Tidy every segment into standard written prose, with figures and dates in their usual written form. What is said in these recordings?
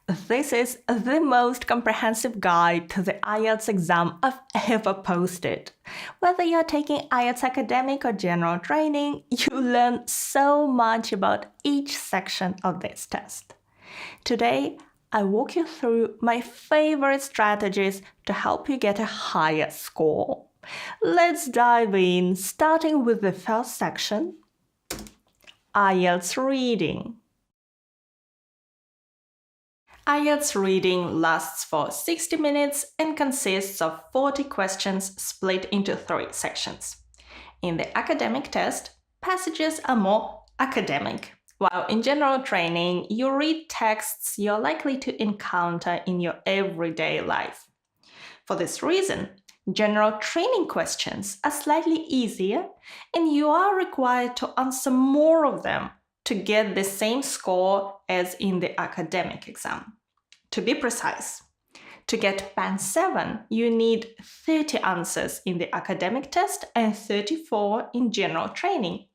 This is the most comprehensive guide to the IELTS exam I've ever posted. Whether you're taking IELTS academic or general training, you learn so much about each section of this test. Today, I walk you through my favorite strategies to help you get a higher score. Let's dive in, starting with the first section, IELTS reading. IELTS reading lasts for 60 minutes and consists of 40 questions split into 3 sections. In the academic test, passages are more academic, while in general training, you read texts you're likely to encounter in your everyday life. For this reason, general training questions are slightly easier, and you are required to answer more of them to get the same score as in the academic exam. To be precise, to get Band 7, you need 30 answers in the academic test and 34 in general training.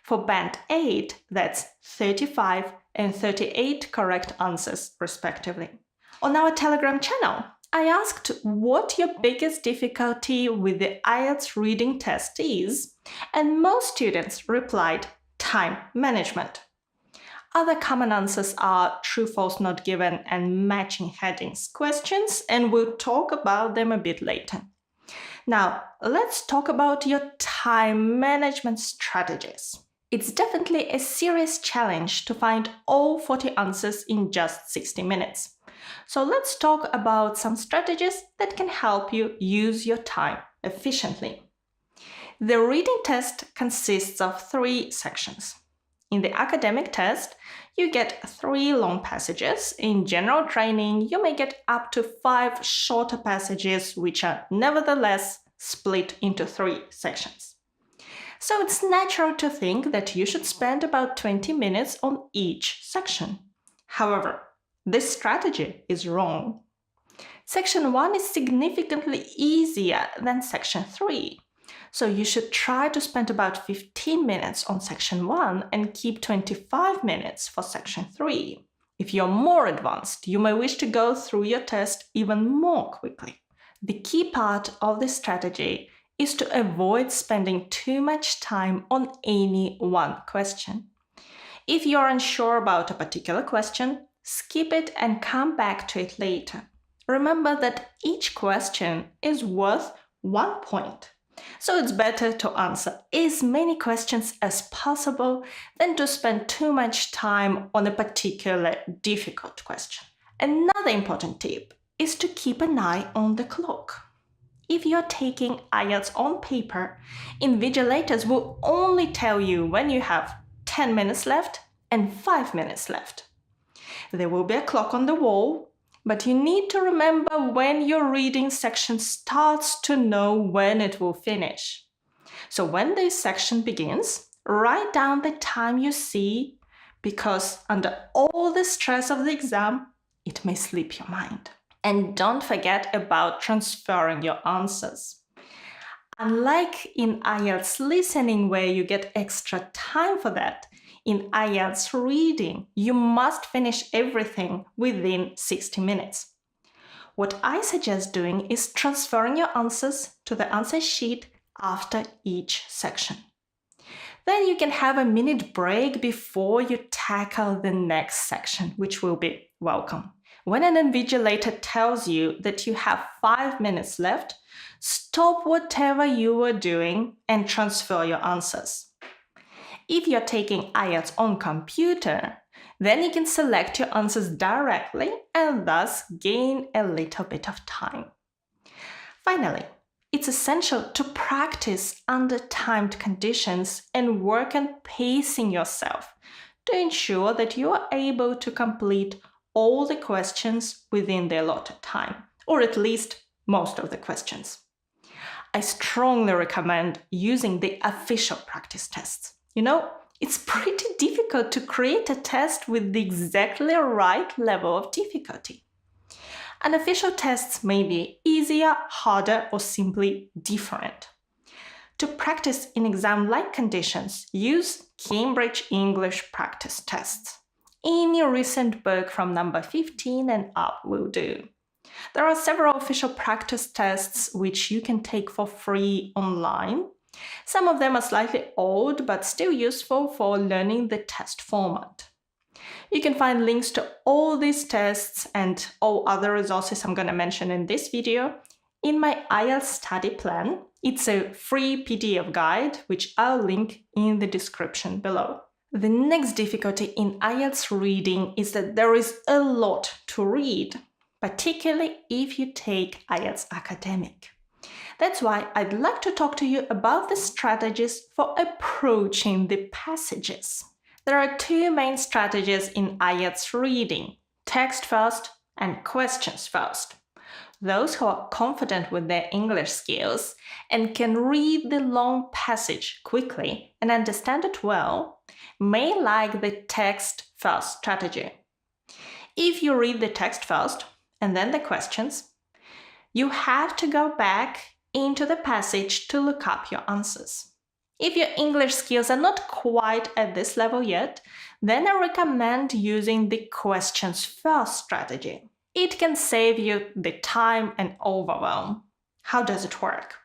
For Band 8, that's 35 and 38 correct answers, respectively. On our Telegram channel, I asked what your biggest difficulty with the IELTS reading test is, and most students replied time management. Other common answers are true, false, not given, and matching headings questions, and we'll talk about them a bit later. Now, let's talk about your time management strategies. It's definitely a serious challenge to find all 40 answers in just 60 minutes. So let's talk about some strategies that can help you use your time efficiently. The reading test consists of 3 sections. In the academic test, you get 3 long passages. In general training, you may get up to 5 shorter passages, which are nevertheless split into 3 sections. So it's natural to think that you should spend about 20 minutes on each section. However, this strategy is wrong. Section 1 is significantly easier than Section 3. So you should try to spend about 15 minutes on Section 1 and keep 25 minutes for Section 3. If you're more advanced, you may wish to go through your test even more quickly. The key part of this strategy is to avoid spending too much time on any one question. If you're unsure about a particular question, skip it and come back to it later. Remember that each question is worth 1 point. So it's better to answer as many questions as possible than to spend too much time on a particular difficult question. Another important tip is to keep an eye on the clock. If you're taking IELTS on paper, invigilators will only tell you when you have 10 minutes left and 5 minutes left. There will be a clock on the wall, but you need to remember when your reading section starts to know when it will finish. So when this section begins, write down the time you see, because under all the stress of the exam, it may slip your mind. And don't forget about transferring your answers. Unlike in IELTS listening, where you get extra time for that, in IELTS reading, you must finish everything within 60 minutes. What I suggest doing is transferring your answers to the answer sheet after each section. Then you can have a minute break before you tackle the next section, which will be welcome. When an invigilator tells you that you have 5 minutes left, stop whatever you were doing and transfer your answers. If you're taking IELTS on computer, then you can select your answers directly and thus gain a little bit of time. Finally, it's essential to practice under timed conditions and work on pacing yourself to ensure that you are able to complete all the questions within the allotted time, or at least most of the questions. I strongly recommend using the official practice tests. You know, it's pretty difficult to create a test with the exactly right level of difficulty. Unofficial tests may be easier, harder, or simply different. To practice in exam-like conditions, use Cambridge English practice tests. Any recent book from number 15 and up will do. There are several official practice tests which you can take for free online. Some of them are slightly old but still useful for learning the test format. You can find links to all these tests and all other resources I'm going to mention in this video in my IELTS study plan. It's a free PDF guide, which I'll link in the description below. The next difficulty in IELTS reading is that there is a lot to read, particularly if you take IELTS Academic. That's why I'd like to talk to you about the strategies for approaching the passages. There are two main strategies in IELTS reading: text first and questions first. Those who are confident with their English skills and can read the long passage quickly and understand it well may like the text first strategy. If you read the text first and then the questions, you have to go back into the passage to look up your answers. If your English skills are not quite at this level yet, then I recommend using the questions first strategy. It can save you the time and overwhelm. How does it work?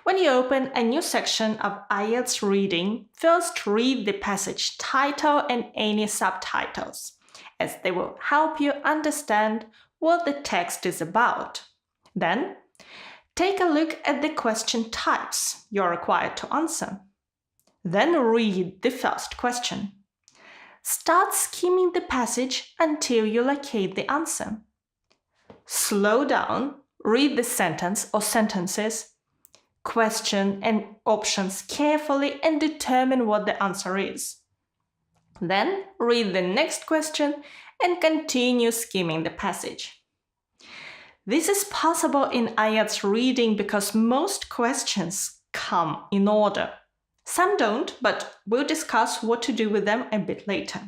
When you open a new section of IELTS reading, first read the passage title and any subtitles, as they will help you understand what the text is about. Then, take a look at the question types you're required to answer. Then read the first question. Start skimming the passage until you locate the answer. Slow down, read the sentence or sentences, question and options carefully and determine what the answer is. Then read the next question and continue skimming the passage. This is possible in IELTS reading because most questions come in order. Some don't, but we'll discuss what to do with them a bit later.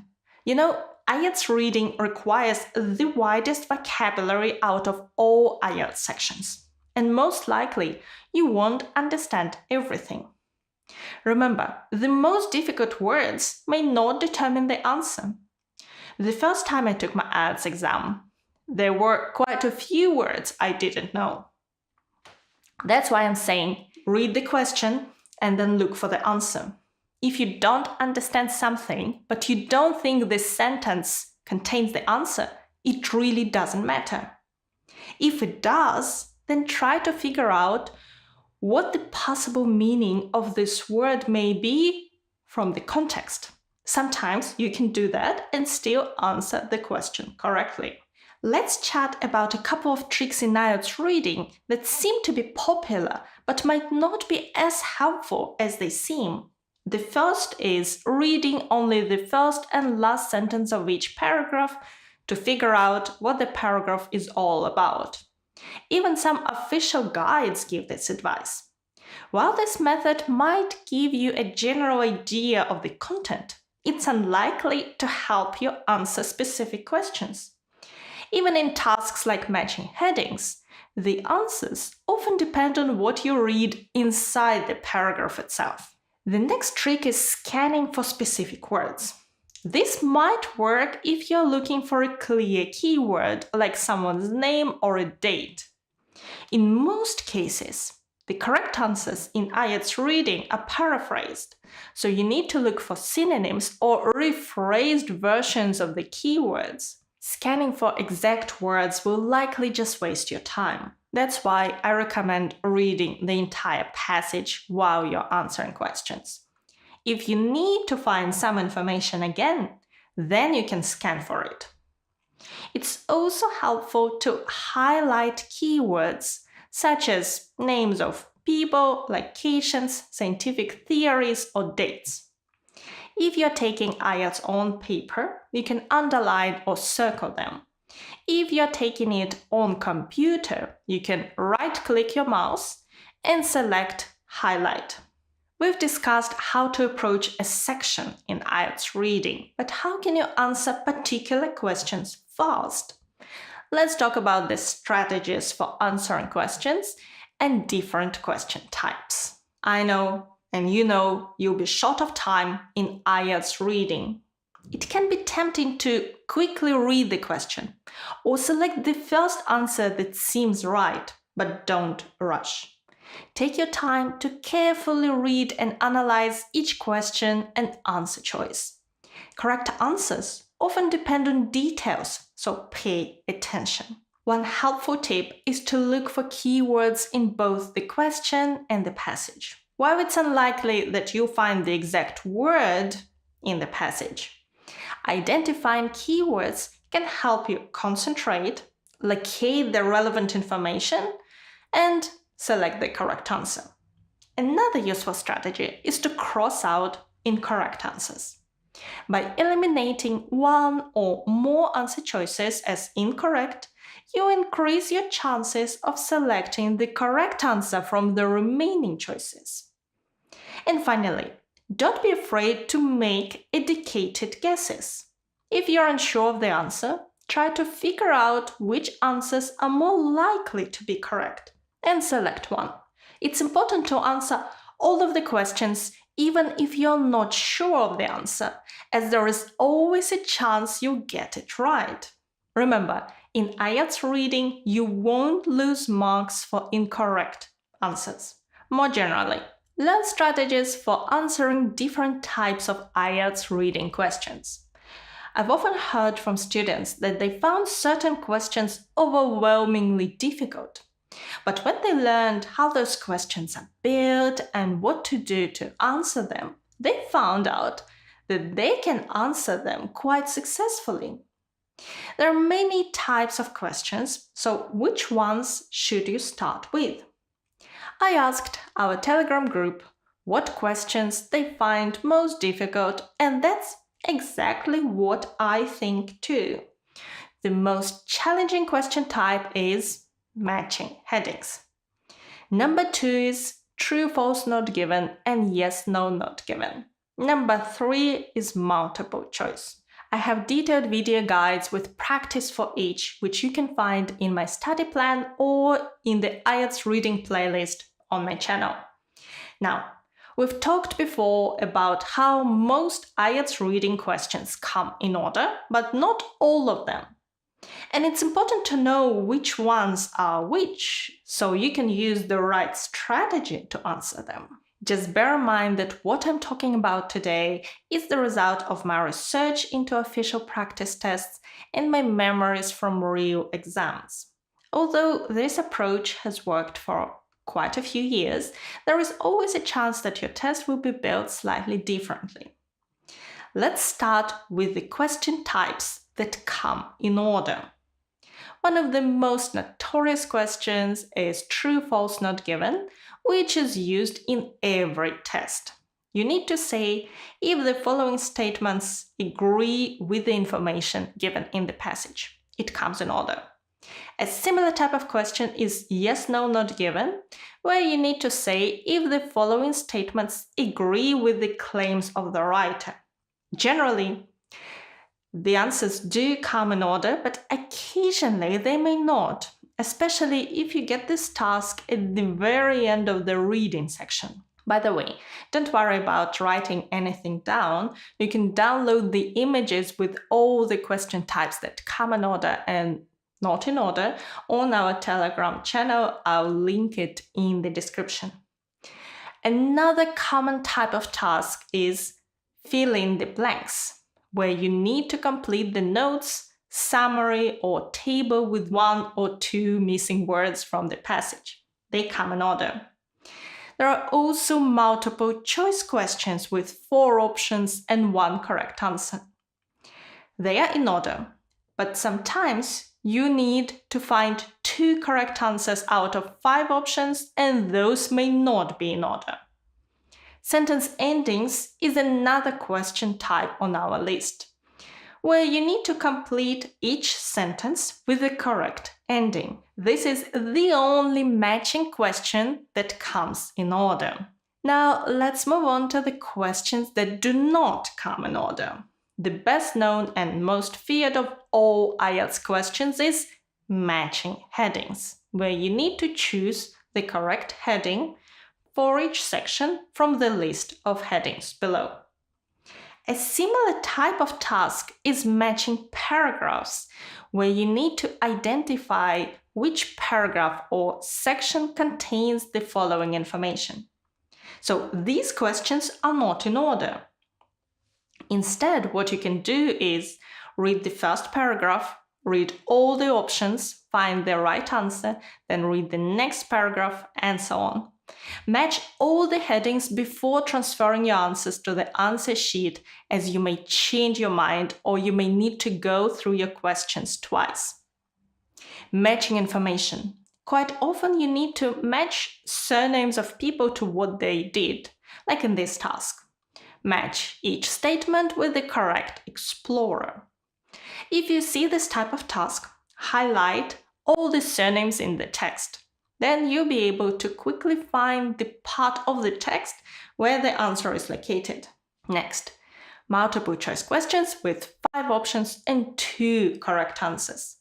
You know, IELTS reading requires the widest vocabulary out of all IELTS sections, and most likely you won't understand everything. Remember, the most difficult words may not determine the answer. The first time I took my IELTS exam, there were quite a few words I didn't know. That's why I'm saying read the question and then look for the answer. If you don't understand something, but you don't think this sentence contains the answer, it really doesn't matter. If it does, then try to figure out what the possible meaning of this word may be from the context. Sometimes you can do that and still answer the question correctly. Let's chat about a couple of tricks in IELTS reading that seem to be popular but might not be as helpful as they seem. The first is reading only the first and last sentence of each paragraph to figure out what the paragraph is all about. Even some official guides give this advice. While this method might give you a general idea of the content, it's unlikely to help you answer specific questions. Even in tasks like matching headings, the answers often depend on what you read inside the paragraph itself. The next trick is scanning for specific words. This might work if you're looking for a clear keyword like someone's name or a date. In most cases, the correct answers in IELTS reading are paraphrased, so you need to look for synonyms or rephrased versions of the keywords. Scanning for exact words will likely just waste your time. That's why I recommend reading the entire passage while you're answering questions. If you need to find some information again, then you can scan for it. It's also helpful to highlight keywords such as names of people, locations, scientific theories, or dates. If you're taking IELTS on paper, you can underline or circle them. If you're taking it on computer, you can right-click your mouse and select Highlight. We've discussed how to approach a section in IELTS reading, but how can you answer particular questions fast? Let's talk about the strategies for answering questions and different question types. I know, and you know, you'll be short of time in IELTS reading. It can be tempting to quickly read the question or select the first answer that seems right, but don't rush. Take your time to carefully read and analyze each question and answer choice. Correct answers often depend on details, so pay attention. One helpful tip is to look for keywords in both the question and the passage. While it's unlikely that you'll find the exact word in the passage, identifying keywords can help you concentrate, locate the relevant information, and select the correct answer. Another useful strategy is to cross out incorrect answers. By eliminating one or more answer choices as incorrect, you increase your chances of selecting the correct answer from the remaining choices. And finally, don't be afraid to make educated guesses. If you're unsure of the answer, try to figure out which answers are more likely to be correct and select one. It's important to answer all of the questions even if you're not sure of the answer, as there is always a chance you'll get it right. Remember, in IELTS reading, you won't lose marks for incorrect answers. More generally, learn strategies for answering different types of IELTS reading questions. I've often heard from students that they found certain questions overwhelmingly difficult. But when they learned how those questions are built and what to do to answer them, they found out that they can answer them quite successfully. There are many types of questions, so which ones should you start with? I asked our Telegram group what questions they find most difficult, and that's exactly what I think too. The most challenging question type is matching headings. Number 2 is true, false, not given, and yes, no, not given. Number 3 is multiple choice. I have detailed video guides with practice for each, which you can find in my study plan or in the IELTS reading playlist on my channel. Now, we've talked before about how most IELTS reading questions come in order, but not all of them. And it's important to know which ones are which, so you can use the right strategy to answer them. Just bear in mind that what I'm talking about today is the result of my research into official practice tests and my memories from real exams. Although this approach has worked for quite a few years, there is always a chance that your test will be built slightly differently. Let's start with the question types that come in order. One of the most notorious questions is true, false, not given, which is used in every test. You need to say if the following statements agree with the information given in the passage. It comes in order. A similar type of question is yes, no, not given, where you need to say if the following statements agree with the claims of the writer. Generally, the answers do come in order, but occasionally they may not, especially if you get this task at the very end of the reading section. By the way, don't worry about writing anything down. You can download the images with all the question types that come in order and not in order on our Telegram channel. I'll link it in the description. Another common type of task is fill in the blanks, where you need to complete the notes, summary, or table with one or two missing words from the passage. They come in order. There are also multiple choice questions with 4 options and 1 correct answer. They are in order, but sometimes you need to find 2 correct answers out of 5 options, and those may not be in order. Sentence endings is another question type on our list, where you need to complete each sentence with the correct ending. This is the only matching question that comes in order. Now let's move on to the questions that do not come in order. The best known and most feared of all IELTS questions is matching headings, where you need to choose the correct heading for each section from the list of headings below. A similar type of task is matching paragraphs, where you need to identify which paragraph or section contains the following information. So these questions are not in order. Instead, what you can do is read the first paragraph, read all the options, find the right answer, then read the next paragraph, and so on. Match all the headings before transferring your answers to the answer sheet, as you may change your mind or you may need to go through your questions twice. Matching information. Quite often you need to match surnames of people to what they did, like in this task. Match each statement with the correct explorer. If you see this type of task, highlight all the surnames in the text. Then you'll be able to quickly find the part of the text where the answer is located. Next, multiple choice questions with 5 options and 2 correct answers.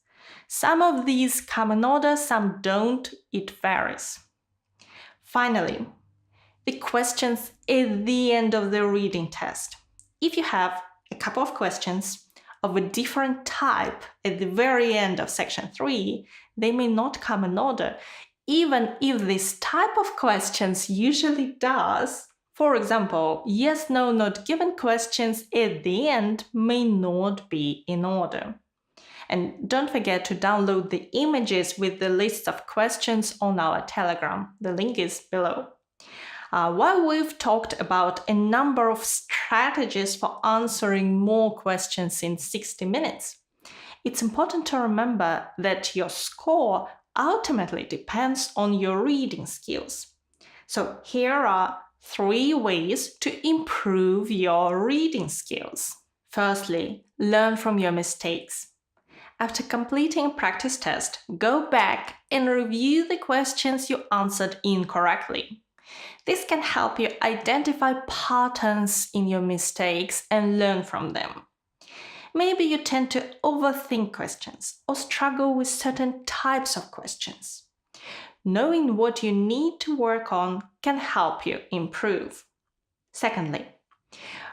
Some of these come in order, some don't, it varies. Finally, the questions at the end of the reading test. If you have a couple of questions of a different type at the very end of section 3, they may not come in order, even if this type of questions usually does. For example, yes, no, not given questions at the end may not be in order. And don't forget to download the images with the list of questions on our Telegram. The link is below. While we've talked about a number of strategies for answering more questions in 60 minutes, it's important to remember that your score ultimately depends on your reading skills. So here are 3 ways to improve your reading skills. Firstly, learn from your mistakes. After completing a practice test, go back and review the questions you answered incorrectly. This can help you identify patterns in your mistakes and learn from them. Maybe you tend to overthink questions or struggle with certain types of questions. Knowing what you need to work on can help you improve. Secondly,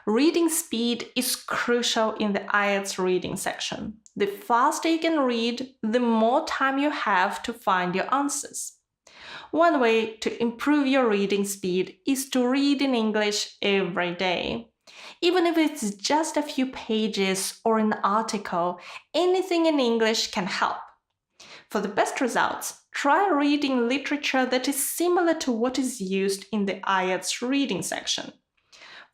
reading speed is crucial in the IELTS reading section. The faster you can read, the more time you have to find your answers. One way to improve your reading speed is to read in English every day. Even if it's just a few pages or an article, anything in English can help. For the best results, try reading literature that is similar to what is used in the IELTS reading section.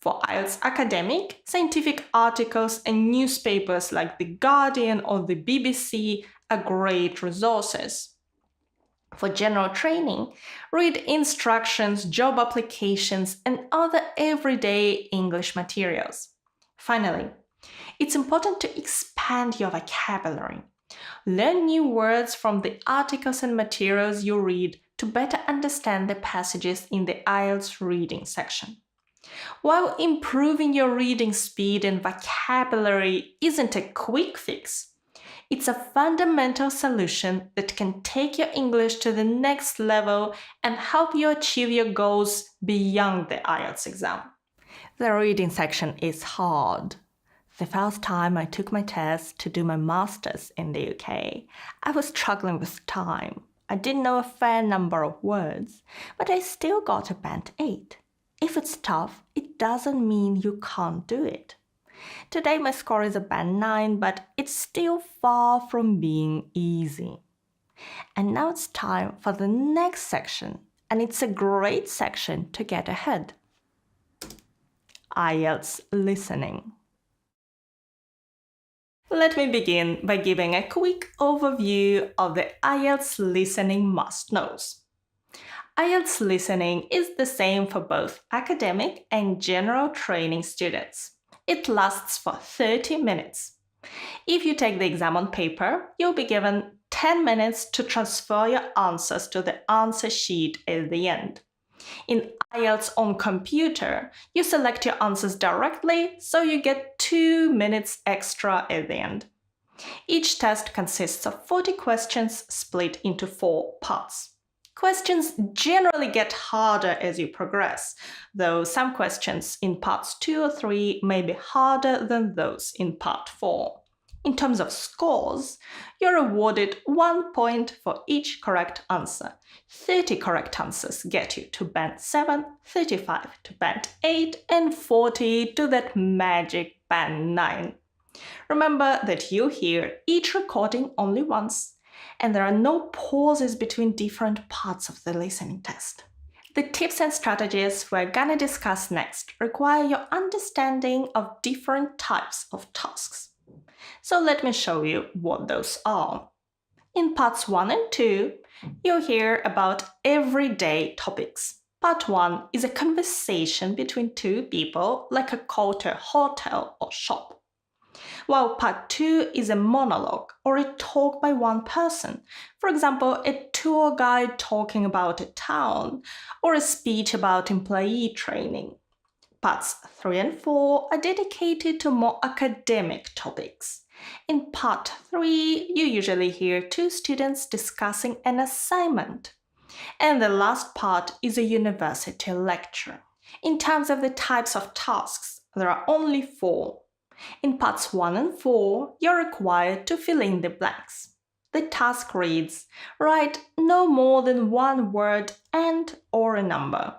For IELTS academic, scientific articles and newspapers like The Guardian or the BBC are great resources. For general training, read instructions, job applications, and other everyday English materials. Finally, it's important to expand your vocabulary. Learn new words from the articles and materials you read to better understand the passages in the IELTS reading section. While improving your reading speed and vocabulary isn't a quick fix, it's a fundamental solution that can take your English to the next level and help you achieve your goals beyond the IELTS exam. The reading section is hard. The first time I took my test to do my master's in the UK, I was struggling with time. I didn't know a fair number of words, but I still got a band 8. If it's tough, it doesn't mean you can't do it. Today my score is a band 9, but it's still far from being easy. And now it's time for the next section, and it's a great section to get ahead. IELTS listening. Let me begin by giving a quick overview of the IELTS listening must-knows. IELTS listening is the same for both academic and general training students. It lasts for 30 minutes. If you take the exam on paper, you'll be given 10 minutes to transfer your answers to the answer sheet at the end. In IELTS on computer, you select your answers directly, so you get 2 minutes extra at the end. Each test consists of 40 questions split into 4 parts. Questions generally get harder as you progress, though some questions in parts 2 or 3 may be harder than those in part 4. In terms of scores, you're awarded 1 point for each correct answer. 30 correct answers get you to band 7, 35 to band 8, and 40 to that magic band 9. Remember that you hear each recording only once, and there are no pauses between different parts of the listening test. The tips and strategies we're gonna discuss next require your understanding of different types of tasks. So let me show you what those are. In parts 1 and 2, you'll hear about everyday topics. Part 1 is a conversation between two people, like a call to a hotel or shop. While part 2 is a monologue or a talk by one person, for example, a tour guide talking about a town or a speech about employee training. Parts 3 and 4 are dedicated to more academic topics. In part 3, you usually hear two students discussing an assignment. And the last part is a university lecture. In terms of the types of tasks, there are only 4. In parts 1 and 4, you're required to fill in the blanks. The task reads, write no more than one word and or a number.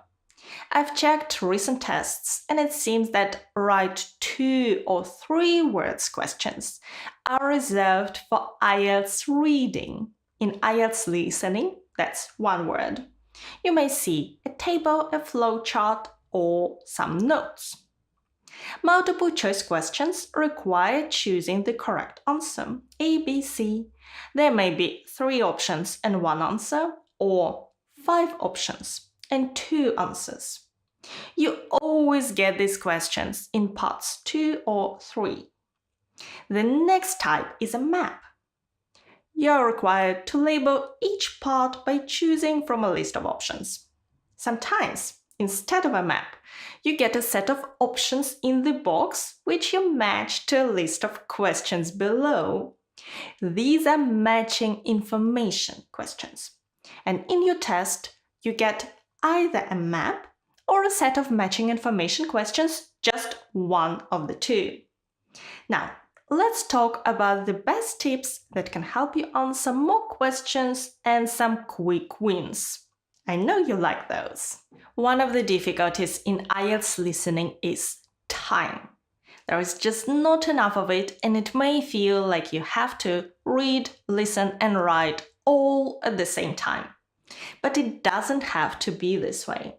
I've checked recent tests and it seems that write 2 or 3 words questions are reserved for IELTS reading. In IELTS listening, that's 1 word. You may see a table, a flowchart, or some notes. Multiple choice questions require choosing the correct answer, A, B, C. There may be 3 options and 1 answer, or 5 options and 2 answers. You always get these questions in parts 2 or 3. The next type is a map. You're required to label each part by choosing from a list of options. Sometimes, instead of a map, you get a set of options in the box which you match to a list of questions below. These are matching information questions. And in your test, you get either a map or a set of matching information questions, just one of the two. Now, let's talk about the best tips that can help you answer more questions and some quick wins. I know you like those. One of the difficulties in IELTS listening is time. There is just not enough of it, and it may feel like you have to read, listen, and write all at the same time. But it doesn't have to be this way.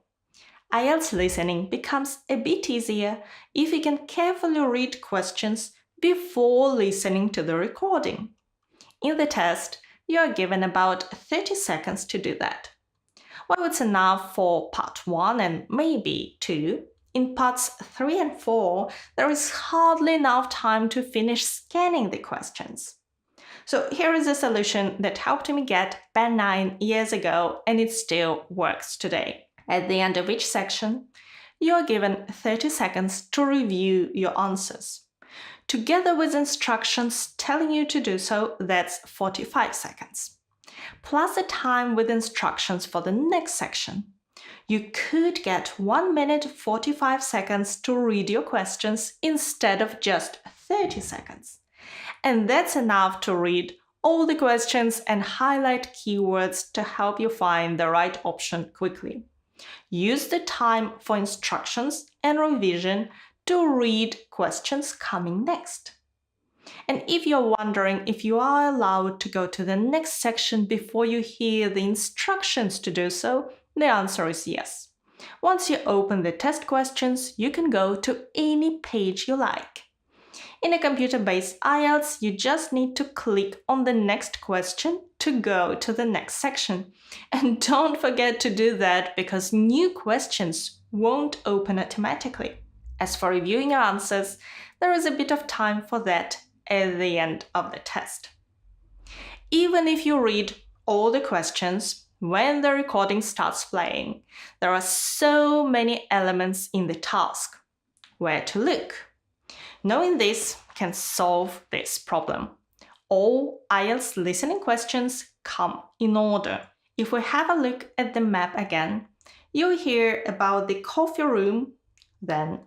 IELTS listening becomes a bit easier if you can carefully read questions before listening to the recording. In the test, you are given about 30 seconds to do that. While it's enough for part 1 and maybe 2, in parts 3 and 4, there is hardly enough time to finish scanning the questions. So here is a solution that helped me get band 9 years ago, and it still works today. At the end of each section, you are given 30 seconds to review your answers. Together with instructions telling you to do so, that's 45 seconds. Plus the time with instructions for the next section. You could get 1 minute 45 seconds to read your questions instead of just 30 seconds. And that's enough to read all the questions and highlight keywords to help you find the right option quickly. Use the time for instructions and revision to read questions coming next. And if you're wondering if you are allowed to go to the next section before you hear the instructions to do so, the answer is yes. Once you open the test questions, you can go to any page you like. In a computer-based IELTS, you just need to click on the next question to go to the next section. And don't forget to do that because new questions won't open automatically. As for reviewing your answers, there is a bit of time for that at the end of the test. Even if you read all the questions, when the recording starts playing, there are so many elements in the task. Where to look? Knowing this can solve this problem. All IELTS listening questions come in order. If we have a look at the map again, you'll hear about the coffee room, then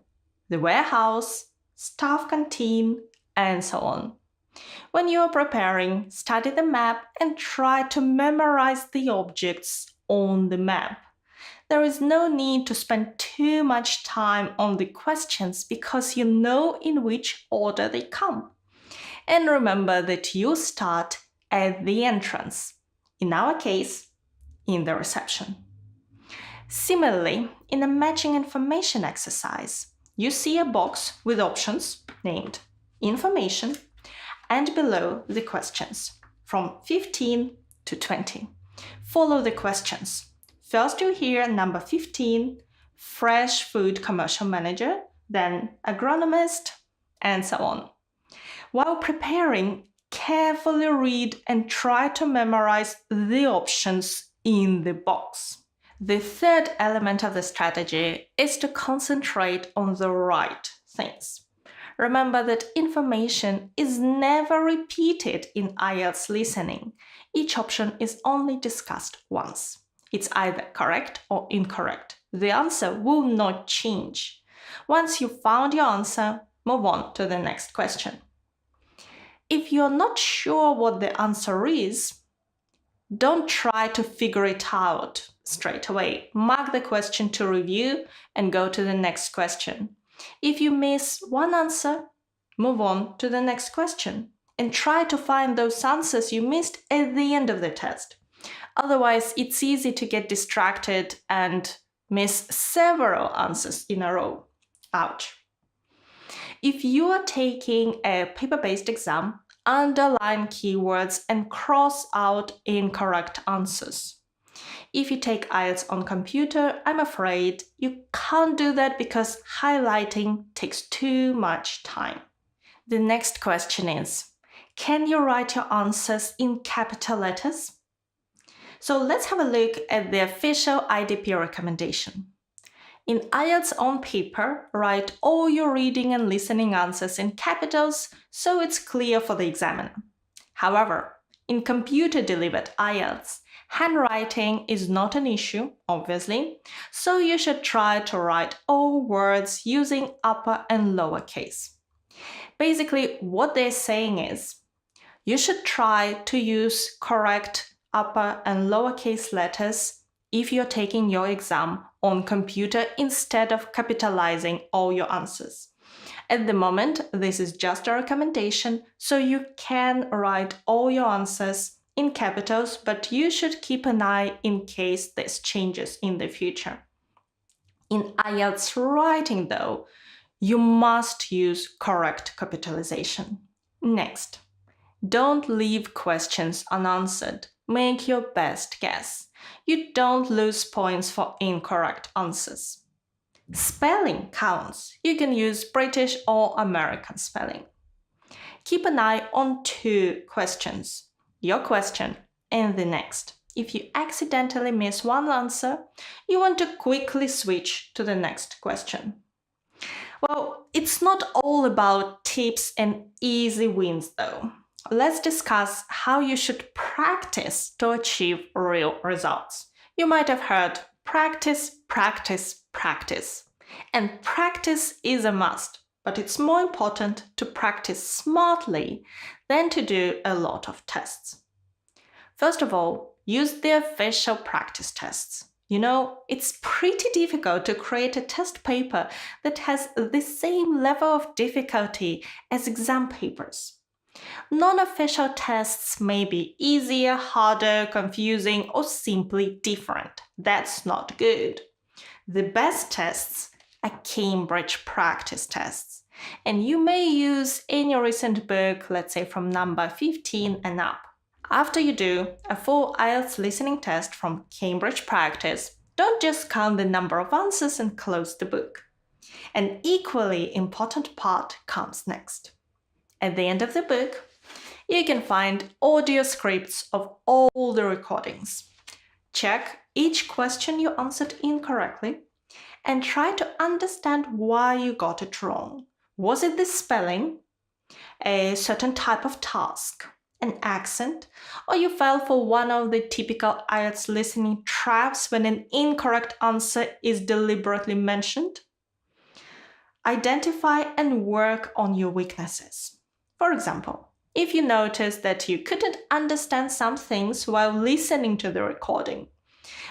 the warehouse, staff canteen, and so on. When you are preparing, study the map and try to memorize the objects on the map. There is no need to spend too much time on the questions because you know in which order they come. And remember that you start at the entrance, in our case, in the reception. Similarly, in a matching information exercise, you see a box with options named information and below the questions from 15 to 20. Follow the questions. First you hear number 15, fresh food commercial manager, then agronomist, and so on. While preparing, carefully read and try to memorize the options in the box. The third element of the strategy is to concentrate on the right things. Remember that information is never repeated in IELTS listening. Each option is only discussed once. It's either correct or incorrect. The answer will not change. Once you found your answer, move on to the next question. If you're not sure what the answer is, don't try to figure it out straight away. Mark the question to review and go to the next question. If you miss one answer, move on to the next question and try to find those answers you missed at the end of the test. Otherwise, it's easy to get distracted and miss several answers in a row. Ouch. If you are taking a paper-based exam, underline keywords and cross out incorrect answers. If you take IELTS on computer, I'm afraid you can't do that because highlighting takes too much time. The next question is, can you write your answers in capital letters? So let's have a look at the official IDP recommendation. In IELTS on paper, write all your reading and listening answers in capitals so it's clear for the examiner. However, in computer-delivered IELTS, handwriting is not an issue, obviously, so you should try to write all words using upper and lower case. Basically, what they're saying is, you should try to use correct upper and lowercase letters if you're taking your exam on computer instead of capitalizing all your answers. At the moment, this is just a recommendation, so you can write all your answers in capitals, but you should keep an eye in case this changes in the future. In IELTS writing, though, you must use correct capitalization. Next, don't leave questions unanswered. Make your best guess. You don't lose points for incorrect answers. Spelling counts. You can use British or American spelling. Keep an eye on two questions, your question and the next. If you accidentally miss one answer, you want to quickly switch to the next question. Well, it's not all about tips and easy wins though. Let's discuss how you should practice to achieve real results. You might have heard practice, practice, practice. And practice is a must, but it's more important to practice smartly than to do a lot of tests. First of all, use the official practice tests. You know, it's pretty difficult to create a test paper that has the same level of difficulty as exam papers. Non-official tests may be easier, harder, confusing, or simply different. That's not good. The best tests are Cambridge practice tests, and you may use any recent book, let's say from number 15 and up. After you do a full IELTS listening test from Cambridge practice, don't just count the number of answers and close the book. An equally important part comes next. At the end of the book, you can find audio scripts of all the recordings. Check each question you answered incorrectly and try to understand why you got it wrong. Was it the spelling, a certain type of task, an accent, or you fell for one of the typical IELTS listening traps when an incorrect answer is deliberately mentioned? Identify and work on your weaknesses. For example, if you notice that you couldn't understand some things while listening to the recording,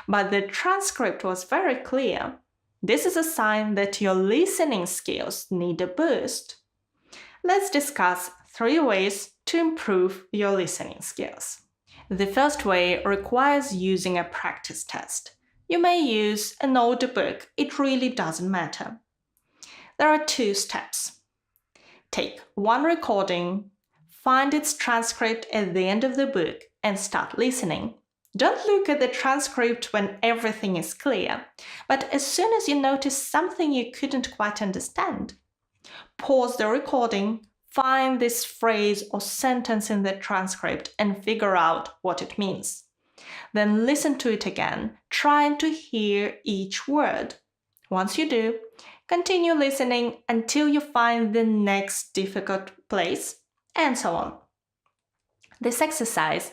but the transcript was very clear, this is a sign that your listening skills need a boost. Let's discuss 3 ways to improve your listening skills. The first way requires using a practice test. You may use an older book, it really doesn't matter. There are 2 steps. Take one recording, find its transcript at the end of the book, and start listening. Don't look at the transcript when everything is clear, but as soon as you notice something you couldn't quite understand, pause the recording, find this phrase or sentence in the transcript and figure out what it means. Then listen to it again, trying to hear each word. Once you do, continue listening until you find the next difficult place, and so on. This exercise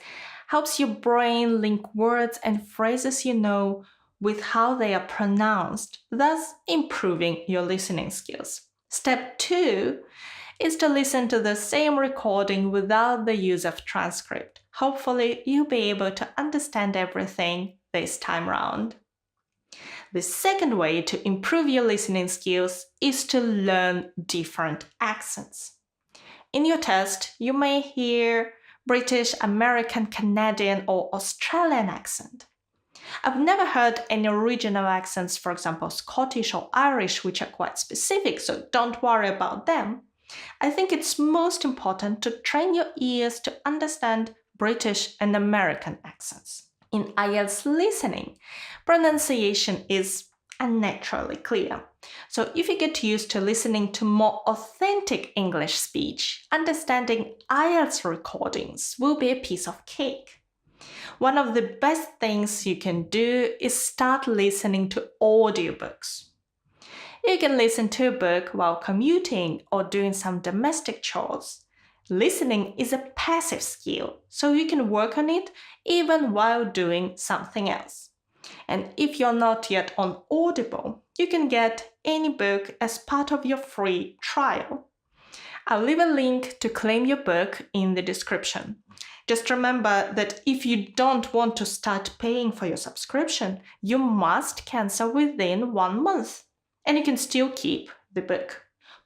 helps your brain link words and phrases you know with how they are pronounced, thus improving your listening skills. Step 2 is to listen to the same recording without the use of transcript. Hopefully, you'll be able to understand everything this time round. The second way to improve your listening skills is to learn different accents. In your test, you may hear British, American, Canadian, or Australian accent. I've never heard any regional accents, for example, Scottish or Irish, which are quite specific, so don't worry about them. I think it's most important to train your ears to understand British and American accents. In IELTS listening, pronunciation is unnaturally clear. So if you get used to listening to more authentic English speech, understanding IELTS recordings will be a piece of cake. One of the best things you can do is start listening to audiobooks. You can listen to a book while commuting or doing some domestic chores. Listening is a passive skill, so you can work on it even while doing something else. And if you're not yet on Audible, you can get any book as part of your free trial. I'll leave a link to claim your book in the description. Just remember that if you don't want to start paying for your subscription, you must cancel within 1 month, and you can still keep the book.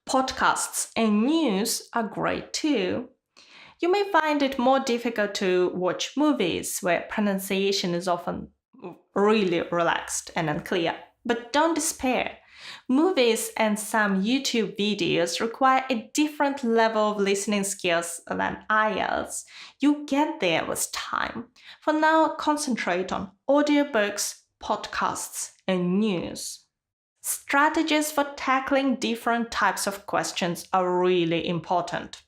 Podcasts and news are great too. You may find it more difficult to watch movies where pronunciation is often really relaxed and unclear, but don't despair. Movies and some YouTube videos require a different level of listening skills than IELTS. You get there with time. For now, concentrate on audiobooks, podcasts, and news. Strategies for tackling different types of questions are really important.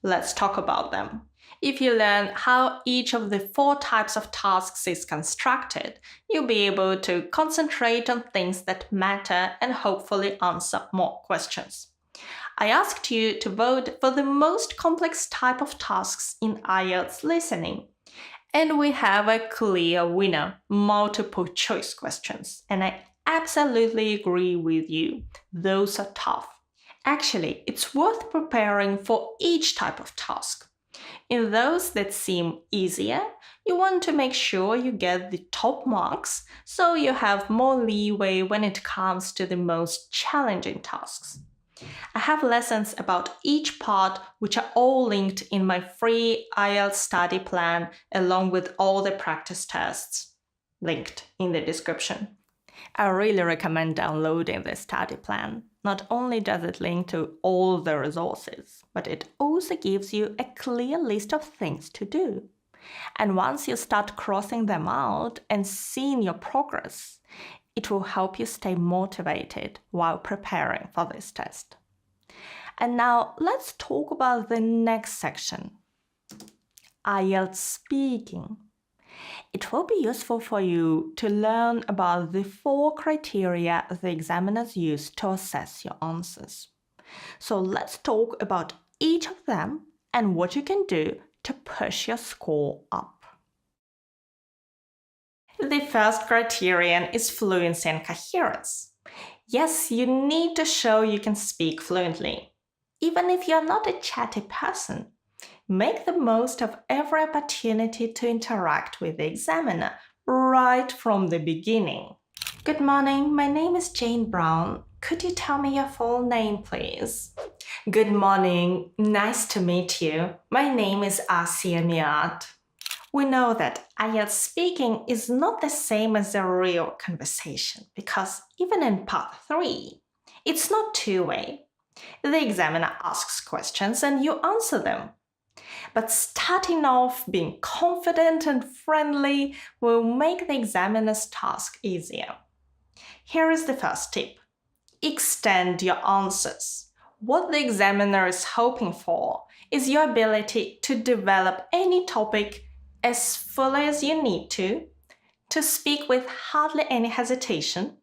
Let's talk about them. If you learn how each of the 4 types of tasks is constructed, you'll be able to concentrate on things that matter and hopefully answer more questions. I asked you to vote for the most complex type of tasks in IELTS listening. And we have a clear winner, multiple choice questions. And I absolutely agree with you. Those are tough. Actually, it's worth preparing for each type of task. In those that seem easier, you want to make sure you get the top marks so you have more leeway when it comes to the most challenging tasks. I have lessons about each part which are all linked in my free IELTS study plan along with all the practice tests linked in the description. I really recommend downloading the study plan. Not only does it link to all the resources, but it also gives you a clear list of things to do. And once you start crossing them out and seeing your progress, it will help you stay motivated while preparing for this test. And now let's talk about the next section, IELTS speaking. It will be useful for you to learn about the 4 criteria the examiners use to assess your answers. So let's talk about each of them and what you can do to push your score up. The first criterion is fluency and coherence. Yes, you need to show you can speak fluently. Even if you're not a chatty person, make the most of every opportunity to interact with the examiner right from the beginning. Good morning, my name is Jane Brown. Could you tell me your full name, please? Good morning, nice to meet you. My name is Asia Miat. We know that IELTS speaking is not the same as a real conversation because even in part 3, it's not two-way. The examiner asks questions and you answer them. But starting off being confident and friendly will make the examiner's task easier. Here is the first tip. Extend your answers. What the examiner is hoping for is your ability to develop any topic as fully as you need to speak with hardly any hesitation,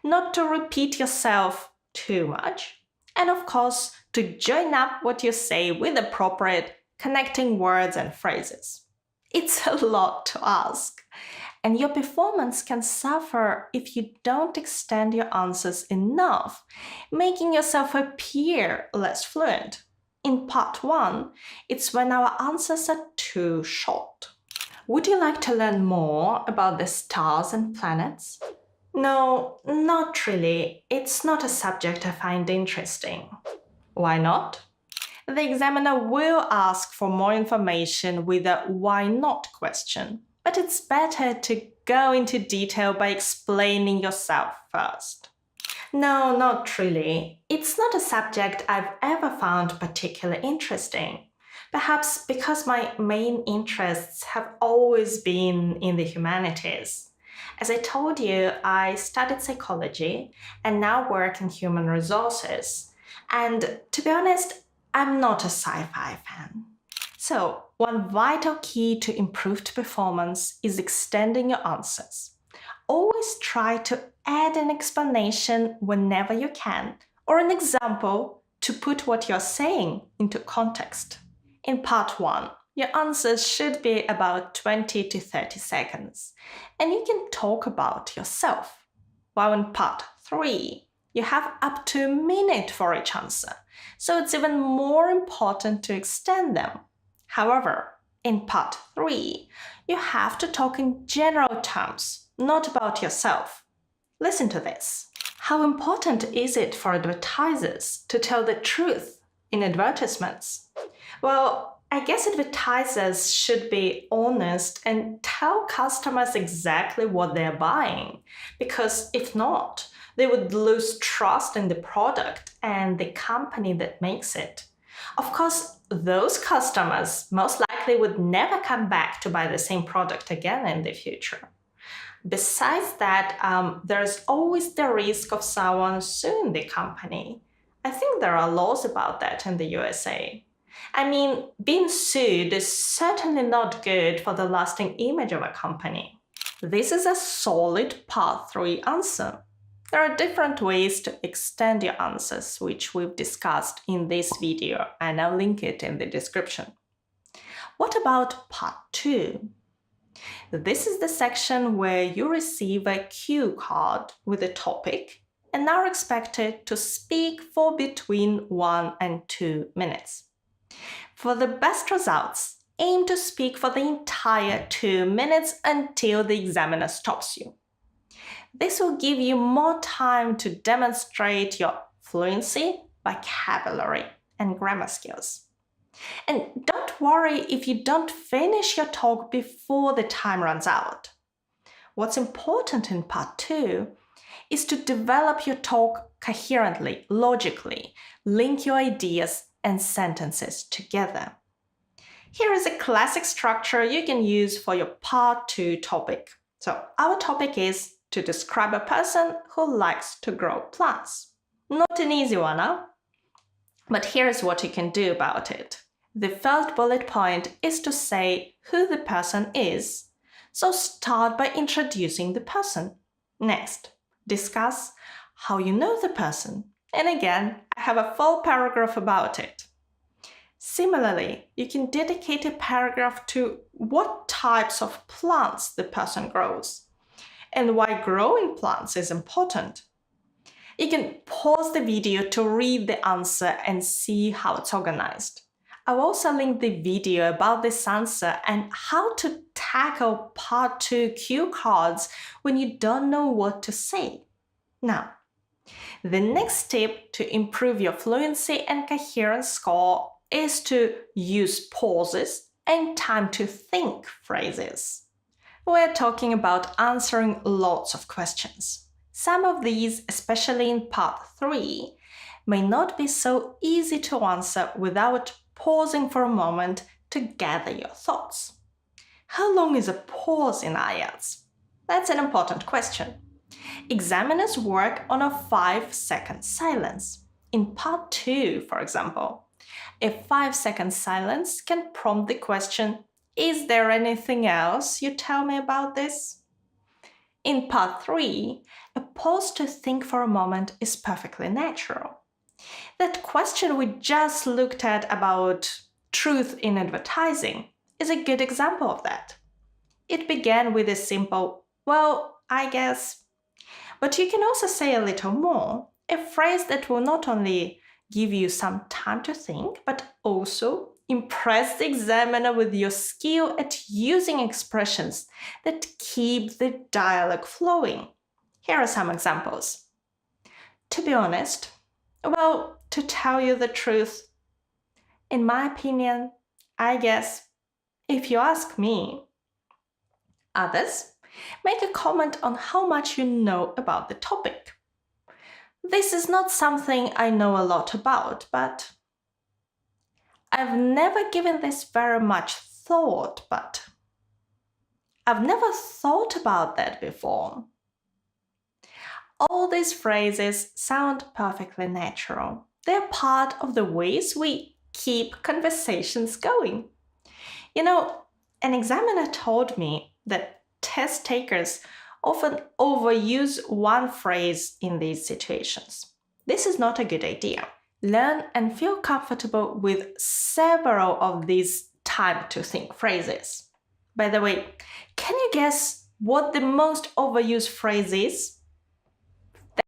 not to repeat yourself too much, and of course, to join up what you say with appropriate connecting words and phrases. It's a lot to ask, and your performance can suffer if you don't extend your answers enough, making yourself appear less fluent. In part 1, it's when our answers are too short. Would you like to learn more about the stars and planets? No, not really. It's not a subject I find interesting. Why not? The examiner will ask for more information with a why not question, but it's better to go into detail by explaining yourself first. No, not really. It's not a subject I've ever found particularly interesting. Perhaps because my main interests have always been in the humanities. As I told you, I studied psychology and now work in human resources. And to be honest, I'm not a sci-fi fan. So, one vital key to improved performance is extending your answers. Always try to add an explanation whenever you can, or an example to put what you're saying into context. In part 1, your answers should be about 20 to 30 seconds, and you can talk about yourself. While in part 3, you have up to a minute for each answer, so it's even more important to extend them. However, in part 3, you have to talk in general terms, not about yourself. Listen to this. How important is it for advertisers to tell the truth in advertisements? Well, I guess advertisers should be honest and tell customers exactly what they're buying, because if not, they would lose trust in the product and the company that makes it. Of course, those customers most likely would never come back to buy the same product again in the future. Besides that, there's always the risk of someone suing the company. I think there are laws about that in the USA. I mean, being sued is certainly not good for the lasting image of a company. This is a solid part 3 answer. There are different ways to extend your answers, which we've discussed in this video, and I'll link it in the description. What about part 2? This is the section where you receive a cue card with a topic and are expected to speak for between 1 and 2 minutes. For the best results, aim to speak for the entire 2 minutes until the examiner stops you. This will give you more time to demonstrate your fluency, vocabulary, and grammar skills. And don't worry if you don't finish your talk before the time runs out. What's important in part 2 is to develop your talk coherently, logically, link your ideas and sentences together. Here is a classic structure you can use for your part 2 topic. So our topic is to describe a person who likes to grow plants. Not an easy one, huh? But here's what you can do about it. The first bullet point is to say who the person is. So start by introducing the person. Next, discuss how you know the person. And again, I have a full paragraph about it. Similarly, you can dedicate a paragraph to what types of plants the person grows and why growing plants is important. You can pause the video to read the answer and see how it's organized. I'll also link the video about this answer and how to tackle part 2 cue cards when you don't know what to say. Now, the next step to improve your fluency and coherence score is to use pauses and time to think phrases. We're talking about answering lots of questions. Some of these, especially in part 3, may not be so easy to answer without pausing for a moment to gather your thoughts. How long is a pause in IELTS? That's an important question. Examiners work on a 5-second silence. In part 2, for example, a 5-second silence can prompt the question, "Is there anything else you tell me about this?" In part 3, a pause to think for a moment is perfectly natural. That question we just looked at about truth in advertising is a good example of that. It began with a simple, "Well, I guess." But you can also say a little more, a phrase that will not only give you some time to think, but also impress the examiner with your skill at using expressions that keep the dialogue flowing. Here are some examples. To be honest, well, to tell you the truth, in my opinion, I guess, if you ask me. Others make a comment on how much you know about the topic. This is not something I know a lot about, but I've never given this very much thought, but I've never thought about that before. All these phrases sound perfectly natural. They're part of the ways we keep conversations going. You know, an examiner told me that test takers often overuse one phrase in these situations. This is not a good idea. Learn and feel comfortable with several of these time to think phrases. By the way, can you guess what the most overused phrase is?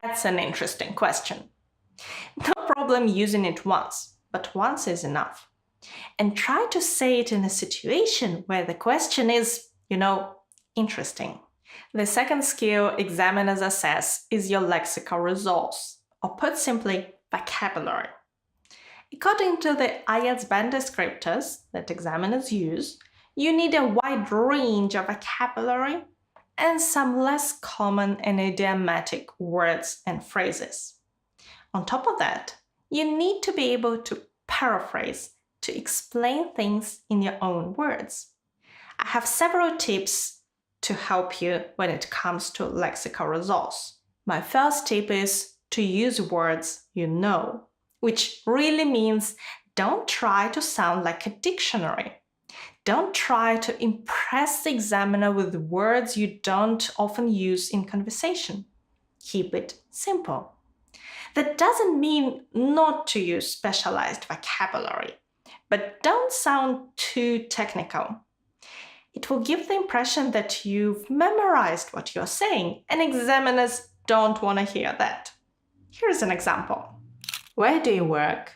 That's an interesting question. No problem using it once, but once is enough. And try to say it in a situation where the question is, interesting. The second skill examiners assess is your lexical resource, or put simply, vocabulary. According to the IELTS band descriptors that examiners use, you need a wide range of vocabulary and some less common and idiomatic words and phrases. On top of that, you need to be able to paraphrase, to explain things in your own words. I have several tips to help you when it comes to lexical resource. My first tip is to use words you know, which really means don't try to sound like a dictionary. Don't try to impress the examiner with words you don't often use in conversation. Keep it simple. That doesn't mean not to use specialized vocabulary, but don't sound too technical. It will give the impression that you've memorized what you're saying, and examiners don't want to hear that. Here's an example. Where do you work?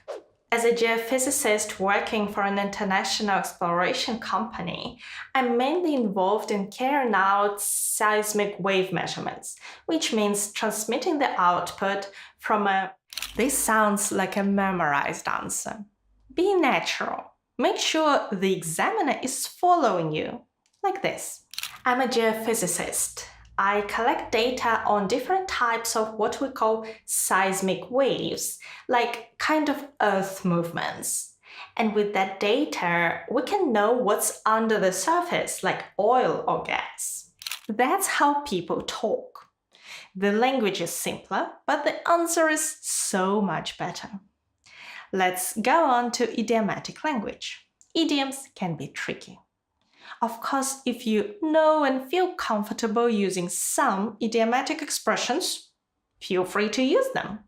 As a geophysicist working for an international exploration company, I'm mainly involved in carrying out seismic wave measurements, which means transmitting the output from a... This sounds like a memorized answer. Be natural. Make sure the examiner is following you, like this. I'm a geophysicist. I collect data on different types of what we call seismic waves, like kind of earth movements. And with that data, we can know what's under the surface, like oil or gas. That's how people talk. The language is simpler, but the answer is so much better. Let's go on to idiomatic language. Idioms can be tricky. Of course, if you know and feel comfortable using some idiomatic expressions, feel free to use them.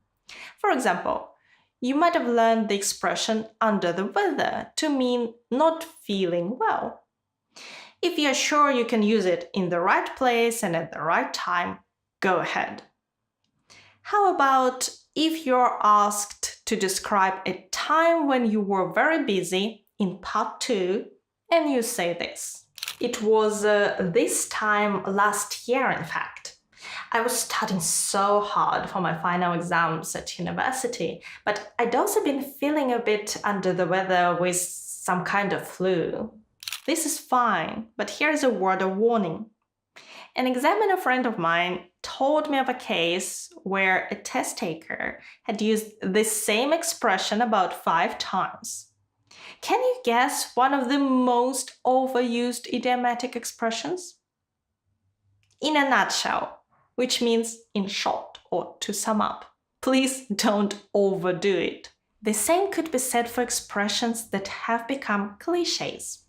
For example, You might have learned the expression under the weather to mean not feeling well. If you're sure you can use it in the right place and at the right time, go ahead. How about if you're asked to describe a time when you were very busy in part 2 and you say this? It was this time last year, in fact. I was studying so hard for my final exams at university, but I'd also been feeling a bit under the weather with some kind of flu. This is fine, but here's a word of warning. An examiner friend of mine told me of a case where a test taker had used this same expression about 5 times. Can you guess one of the most overused idiomatic expressions? In a nutshell, which means in short or to sum up. Please don't overdo it. The same could be said for expressions that have become cliches.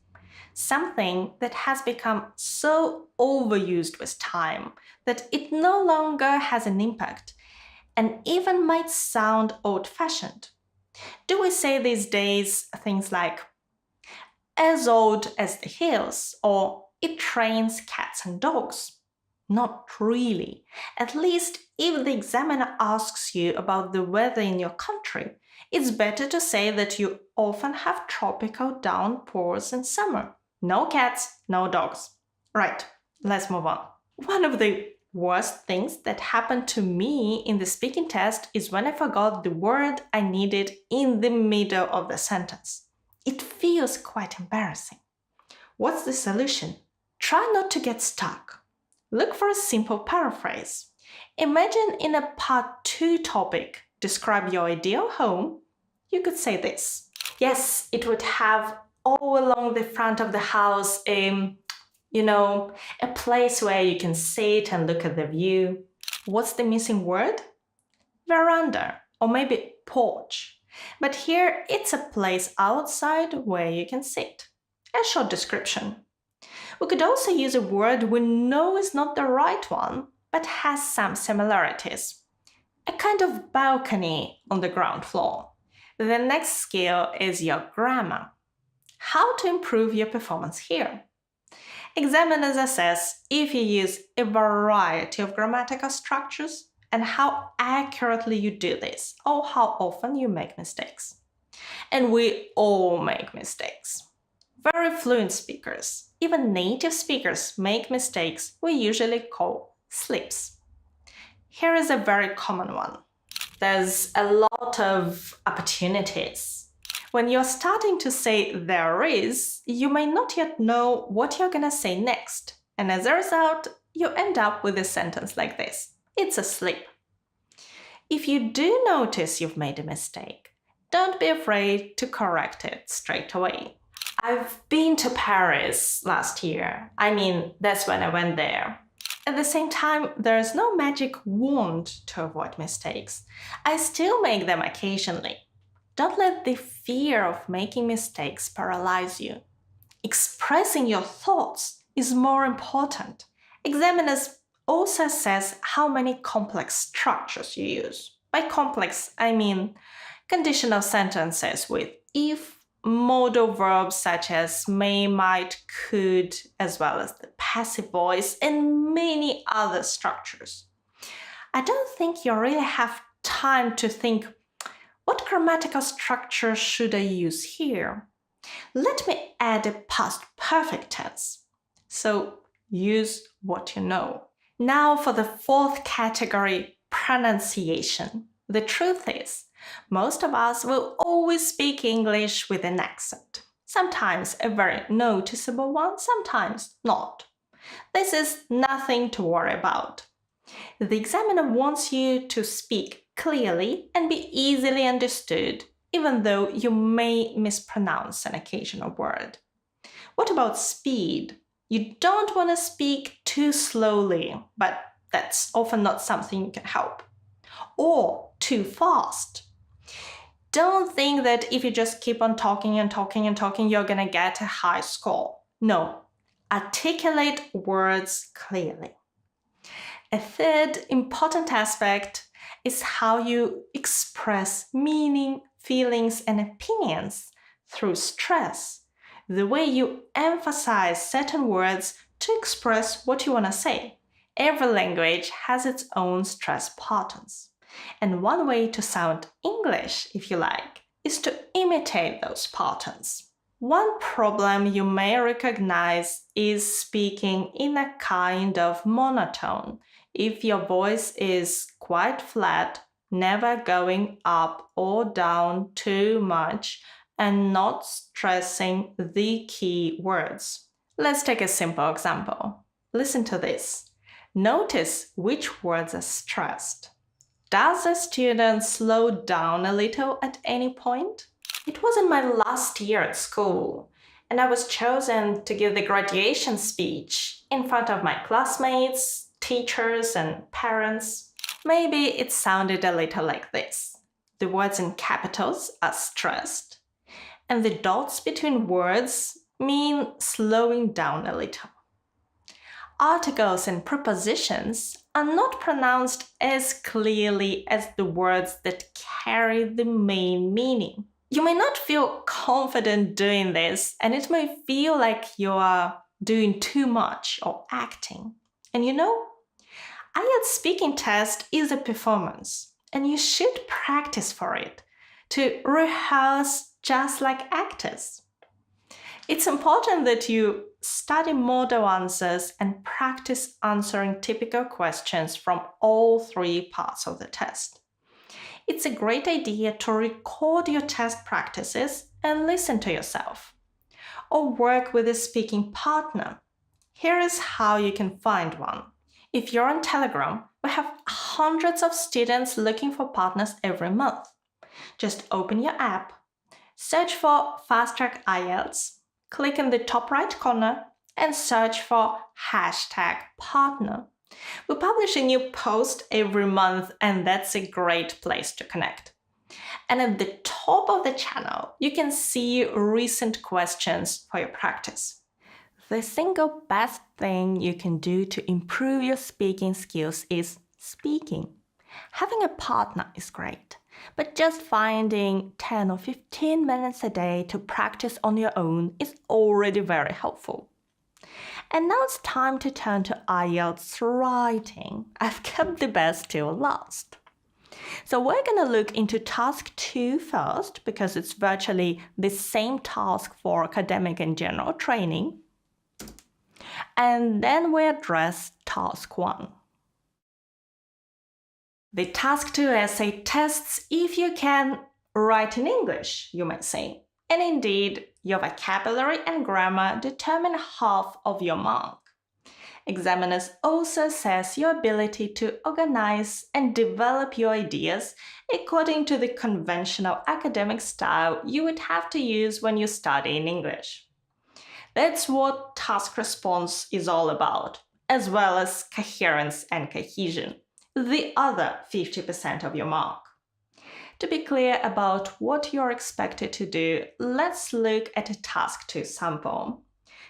Something that has become so overused with time that it no longer has an impact and even might sound old-fashioned. Do we say these days things like, as old as the hills, or it trains cats and dogs? Not really. At least if the examiner asks you about the weather in your country, it's better to say that you often have tropical downpours in summer. No cats, no dogs. Right, let's move on. One of the worst things that happened to me in the speaking test is when I forgot the word I needed in the middle of the sentence. It feels quite embarrassing. What's the solution? Try not to get stuck. Look for a simple paraphrase. Imagine in a part 2 topic, describe your ideal home, you could say this. Yes, it would have all along the front of the house a place where you can sit and look at the view. What's the missing word? Veranda, or maybe porch. But here it's a place outside where you can sit. A short description. We could also use a word we know is not the right one, but has some similarities. A kind of balcony on the ground floor. The next skill is your grammar. How to improve your performance here? Examiners assess if you use a variety of grammatical structures and how accurately you do this, or how often you make mistakes. And we all make mistakes. Very fluent speakers, even native speakers, make mistakes we usually call slips. Here is a very common one. There's a lot of opportunities. When you're starting to say there is, you may not yet know what you're gonna say next. And as a result, you end up with a sentence like this. It's a slip. If you do notice you've made a mistake, don't be afraid to correct it straight away. I've been to Paris last year. That's when I went there. At the same time, there's no magic wand to avoid mistakes. I still make them occasionally. Don't let the fear of making mistakes paralyze you. Expressing your thoughts is more important. Examiners also assess how many complex structures you use. By complex, I mean conditional sentences with if, modal verbs such as may, might, could, as well as the passive voice, and many other structures. I don't think you really have time to think, what grammatical structure should I use here? Let me add a past perfect tense. So use what you know. Now for the 4th category, pronunciation. The truth is, most of us will always speak English with an accent. Sometimes a very noticeable one, sometimes not. This is nothing to worry about. The examiner wants you to speak clearly and be easily understood, even though you may mispronounce an occasional word. What about speed? You don't want to speak too slowly, but that's often not something you can help. Or too fast. Don't think that if you just keep on talking and talking and talking, you're gonna get a high score. No, articulate words clearly. A third important aspect, It's how you express meaning, feelings, and opinions through stress. The way you emphasize certain words to express what you want to say. Every language has its own stress patterns. And one way to sound English, if you like, is to imitate those patterns. One problem you may recognize is speaking in a kind of monotone. If your voice is quite flat, never going up or down too much, and not stressing the key words. Let's take a simple example. Listen to this. Notice which words are stressed. Does a student slow down a little at any point? It was in my last year at school, and I was chosen to give the graduation speech in front of my classmates, teachers, and parents. Maybe it sounded a little like this. The words in capitals are stressed, and the dots between words mean slowing down a little. Articles and prepositions are not pronounced as clearly as the words that carry the main meaning. You may not feel confident doing this, and it may feel like you are doing too much or acting. And you know, IELTS speaking test is a performance, and you should practice for it to rehearse just like actors. It's important that you study model answers and practice answering typical questions from all three parts of the test. It's a great idea to record your test practices and listen to yourself, or work with a speaking partner. Here is how you can find one. If you're on Telegram, we have hundreds of students looking for partners every month. Just open your app, search for Fast Track IELTS, click in the top right corner and search for #partner. We publish a new post every month, and that's a great place to connect. And at the top of the channel, you can see recent questions for your practice. The single best thing you can do to improve your speaking skills is speaking. Having a partner is great, but just finding 10 or 15 minutes a day to practice on your own is already very helpful. And now it's time to turn to IELTS writing. I've kept the best till last. So we're going to look into task 2 first, because it's virtually the same task for academic and general training. And then we address task 1. The task 2 essay tests if you can write in English, you might say. And indeed, your vocabulary and grammar determine half of your mark. Examiners also assess your ability to organize and develop your ideas according to the conventional academic style you would have to use when you study in English. That's what task response is all about, as well as coherence and cohesion, the other 50% of your mark. To be clear about what you're expected to do, let's look at a task 2 sample.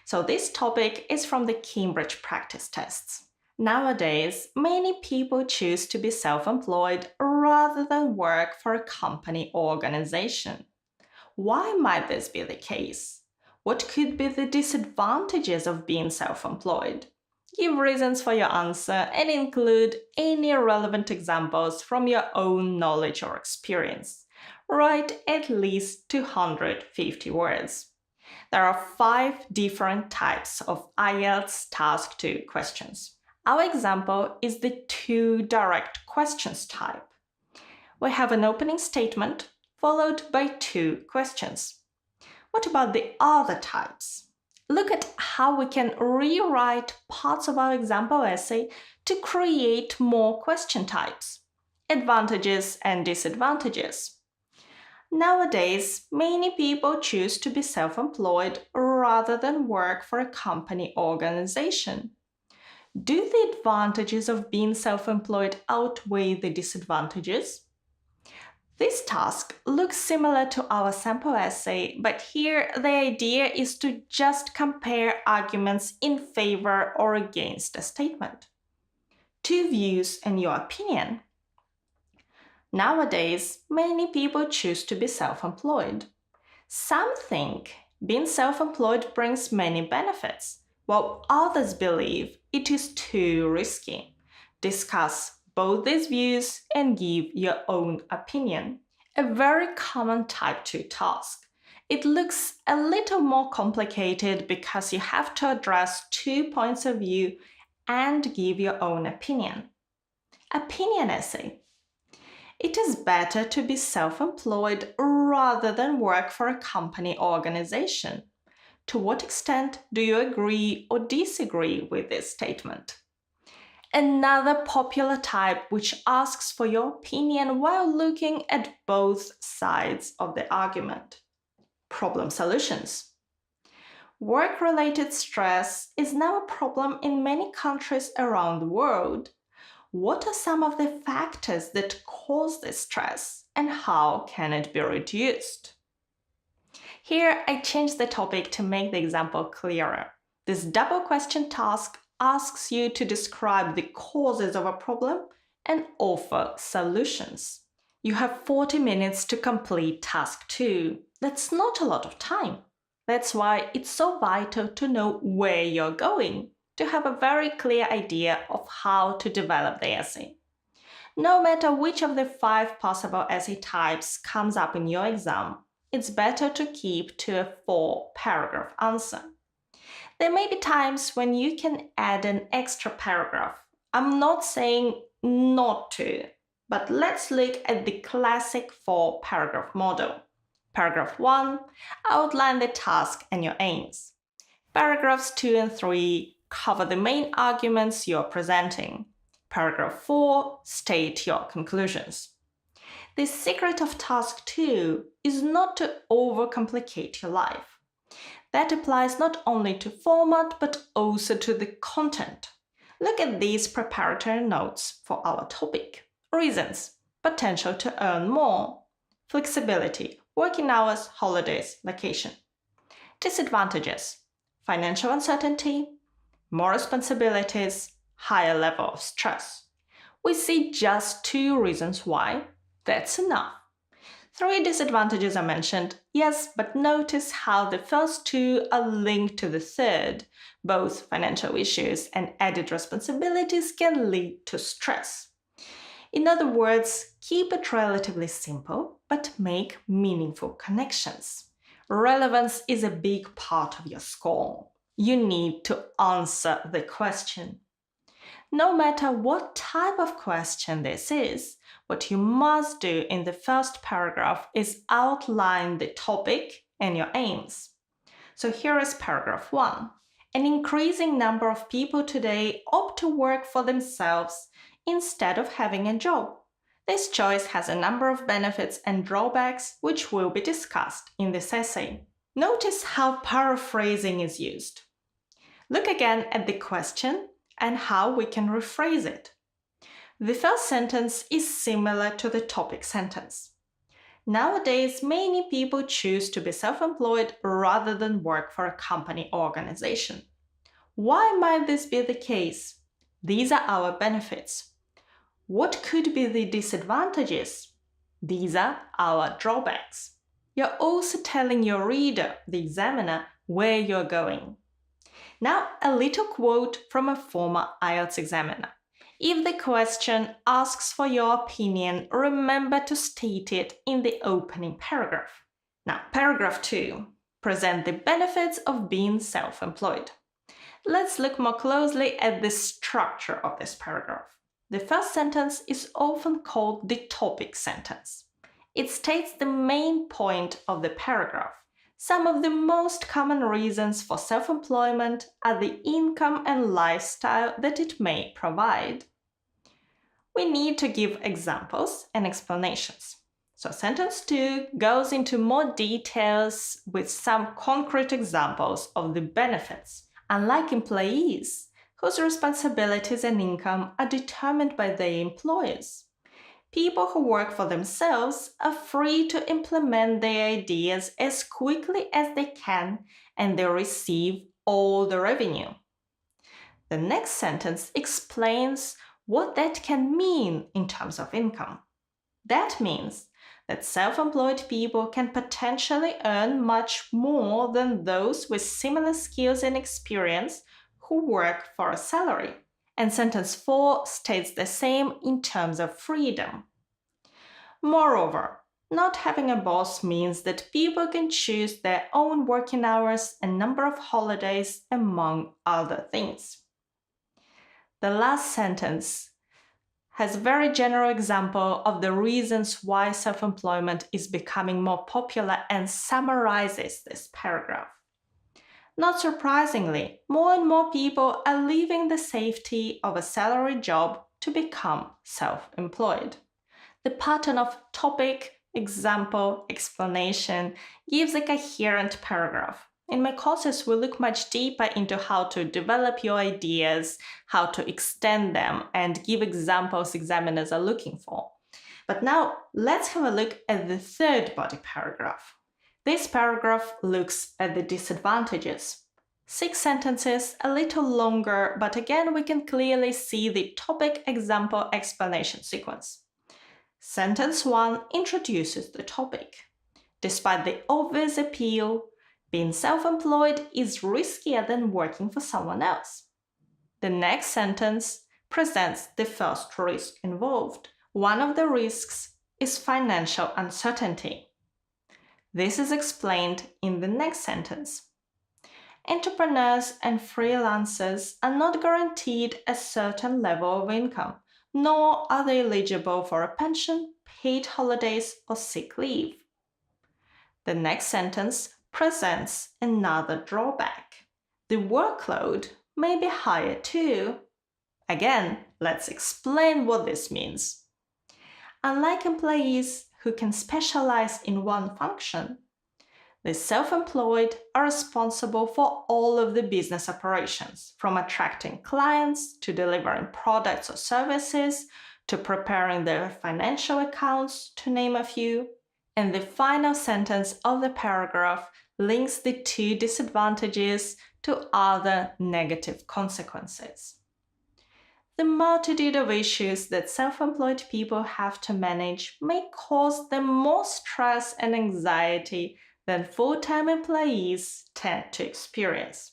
So this topic is from the Cambridge practice tests. Nowadays, many people choose to be self-employed rather than work for a company or organization. Why might this be the case? What could be the disadvantages of being self-employed? Give reasons for your answer and include any relevant examples from your own knowledge or experience. Write at least 250 words. There are 5 different types of IELTS Task 2 questions. Our example is the 2 direct questions type. We have an opening statement followed by 2 questions. What about the other types? Look at how we can rewrite parts of our example essay to create more question types. Advantages and disadvantages. Nowadays, many people choose to be self-employed rather than work for a company or organization. Do the advantages of being self-employed outweigh the disadvantages? This task looks similar to our sample essay, but here the idea is to just compare arguments in favor or against a statement. 2 views and your opinion. Nowadays, many people choose to be self-employed. Some think being self-employed brings many benefits, while others believe it is too risky. Discuss both these views and give your own opinion. A very common Type 2 task. It looks a little more complicated because you have to address 2 points of view and give your own opinion. Opinion essay. It is better to be self-employed rather than work for a company or organization. To what extent do you agree or disagree with this statement? Another popular type which asks for your opinion while looking at both sides of the argument. Problem solutions. Work-related stress is now a problem in many countries around the world. What are some of the factors that cause this stress and how can it be reduced? Here, I changed the topic to make the example clearer. This double question task asks you to describe the causes of a problem and offer solutions. You have 40 minutes to complete task 2. That's not a lot of time. That's why it's so vital to know where you're going, to have a very clear idea of how to develop the essay. No matter which of the 5 possible essay types comes up in your exam, it's better to keep to a 4-paragraph answer. There may be times when you can add an extra paragraph. I'm not saying not to, but let's look at the classic 4-paragraph model. Paragraph 1, outline the task and your aims. Paragraphs 2 and 3 cover the main arguments you're presenting. Paragraph 4, state your conclusions. The secret of task 2 is not to overcomplicate your life. That applies not only to format but also to the content. Look at these preparatory notes for our topic. Reasons: potential to earn more. Flexibility: working hours, holidays, vacation. Disadvantages: financial uncertainty, more responsibilities, higher level of stress. We see just 2 reasons why. That's enough. 3 disadvantages are mentioned, yes, but notice how the first 2 are linked to the third. Both financial issues and added responsibilities can lead to stress. In other words, keep it relatively simple, but make meaningful connections. Relevance is a big part of your score. You need to answer the question. No matter what type of question this is, what you must do in the first paragraph is outline the topic and your aims. So here is paragraph 1. An increasing number of people today opt to work for themselves instead of having a job. This choice has a number of benefits and drawbacks which will be discussed in this essay. Notice how paraphrasing is used. Look again at the question and how we can rephrase it. The first sentence is similar to the topic sentence. Nowadays, many people choose to be self-employed rather than work for a company or organization. Why might this be the case? These are our benefits. What could be the disadvantages? These are our drawbacks. You're also telling your reader, the examiner, where you're going. Now, a little quote from a former IELTS examiner. If the question asks for your opinion, remember to state it in the opening paragraph. Now, paragraph 2. Present the benefits of being self-employed. Let's look more closely at the structure of this paragraph. The first sentence is often called the topic sentence. It states the main point of the paragraph. Some of the most common reasons for self-employment are the income and lifestyle that it may provide. We need to give examples and explanations. So sentence 2 goes into more details with some concrete examples of the benefits. Unlike employees, whose responsibilities and income are determined by their employers, people who work for themselves are free to implement their ideas as quickly as they can, and they receive all the revenue. The next sentence explains what that can mean in terms of income. That means that self-employed people can potentially earn much more than those with similar skills and experience who work for a salary. And sentence 4 states the same in terms of freedom. Moreover, not having a boss means that people can choose their own working hours and number of holidays, among other things. The last sentence has a very general example of the reasons why self-employment is becoming more popular and summarizes this paragraph. Not surprisingly, more and more people are leaving the safety of a salary job to become self-employed. The pattern of topic, example, explanation gives a coherent paragraph. In my courses, we look much deeper into how to develop your ideas, how to extend them, and give examples examiners are looking for. But now, let's have a look at the third body paragraph. This paragraph looks at the disadvantages. 6 sentences, a little longer, but again we can clearly see the topic, example, explanation sequence. Sentence 1 introduces the topic. Despite the obvious appeal, being self-employed is riskier than working for someone else. The next sentence presents the first risk involved. One of the risks is financial uncertainty. This is explained in the next sentence. Entrepreneurs and freelancers are not guaranteed a certain level of income, nor are they eligible for a pension, paid holidays, or sick leave. The next sentence presents another drawback. The workload may be higher too. Again, let's explain what this means. Unlike employees who can specialize in one function, the self-employed are responsible for all of the business operations, from attracting clients to delivering products or services to preparing their financial accounts, to name a few. And the final sentence of the paragraph links the two disadvantages to other negative consequences. The multitude of issues that self-employed people have to manage may cause them more stress and anxiety than full-time employees tend to experience.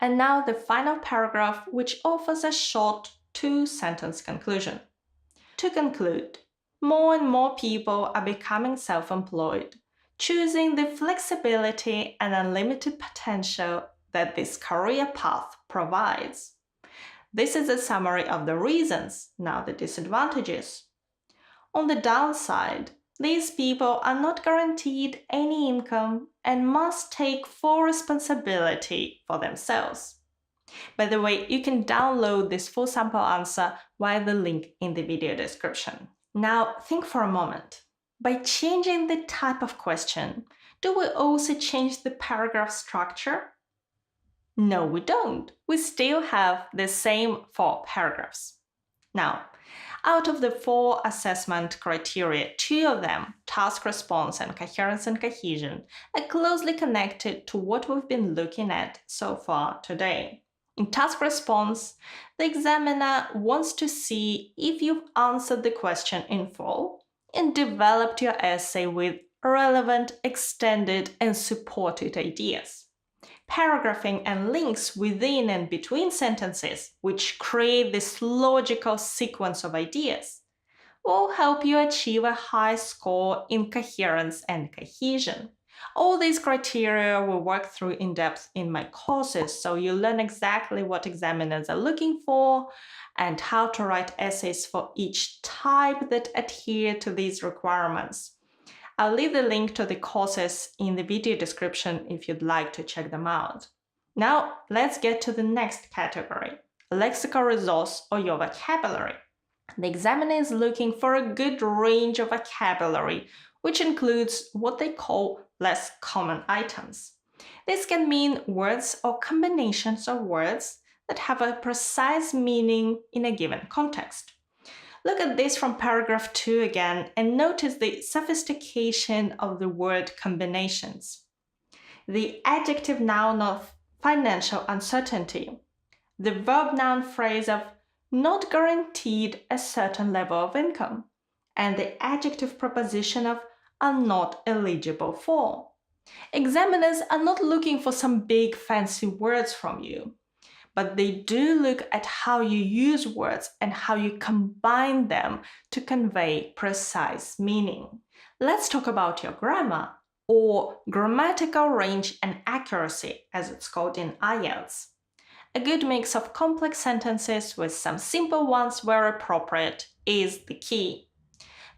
And now the final paragraph, which offers a short 2-sentence conclusion. To conclude, more and more people are becoming self-employed, choosing the flexibility and unlimited potential that this career path provides. This is a summary of the reasons, now the disadvantages. On the downside, these people are not guaranteed any income and must take full responsibility for themselves. By the way, you can download this full sample answer via the link in the video description. Now, think for a moment. By changing the type of question, do we also change the paragraph structure? No, we don't. We still have the same 4 paragraphs. Now, out of the 4 assessment criteria, 2 of them, task response and coherence and cohesion, are closely connected to what we've been looking at so far today. In task response, the examiner wants to see if you've answered the question in full and developed your essay with relevant, extended, and supported ideas. Paragraphing and links within and between sentences, which create this logical sequence of ideas, will help you achieve a high score in coherence and cohesion. All these criteria will work through in depth in my courses, so you learn exactly what examiners are looking for and how to write essays for each type that adhere to these requirements. I'll leave the link to the courses in the video description if you'd like to check them out. Now, let's get to the next category, lexical resource or your vocabulary. The examiner is looking for a good range of vocabulary, which includes what they call less common items. This can mean words or combinations of words that have a precise meaning in a given context. Look at this from paragraph 2 again and notice the sophistication of the word combinations. The adjective noun of financial uncertainty, the verb noun phrase of not guaranteed a certain level of income, and the adjective preposition of are not eligible for. Examiners are not looking for some big fancy words from you, but they do look at how you use words and how you combine them to convey precise meaning. Let's talk about your grammar, or grammatical range and accuracy, as it's called in IELTS. A good mix of complex sentences with some simple ones where appropriate is the key.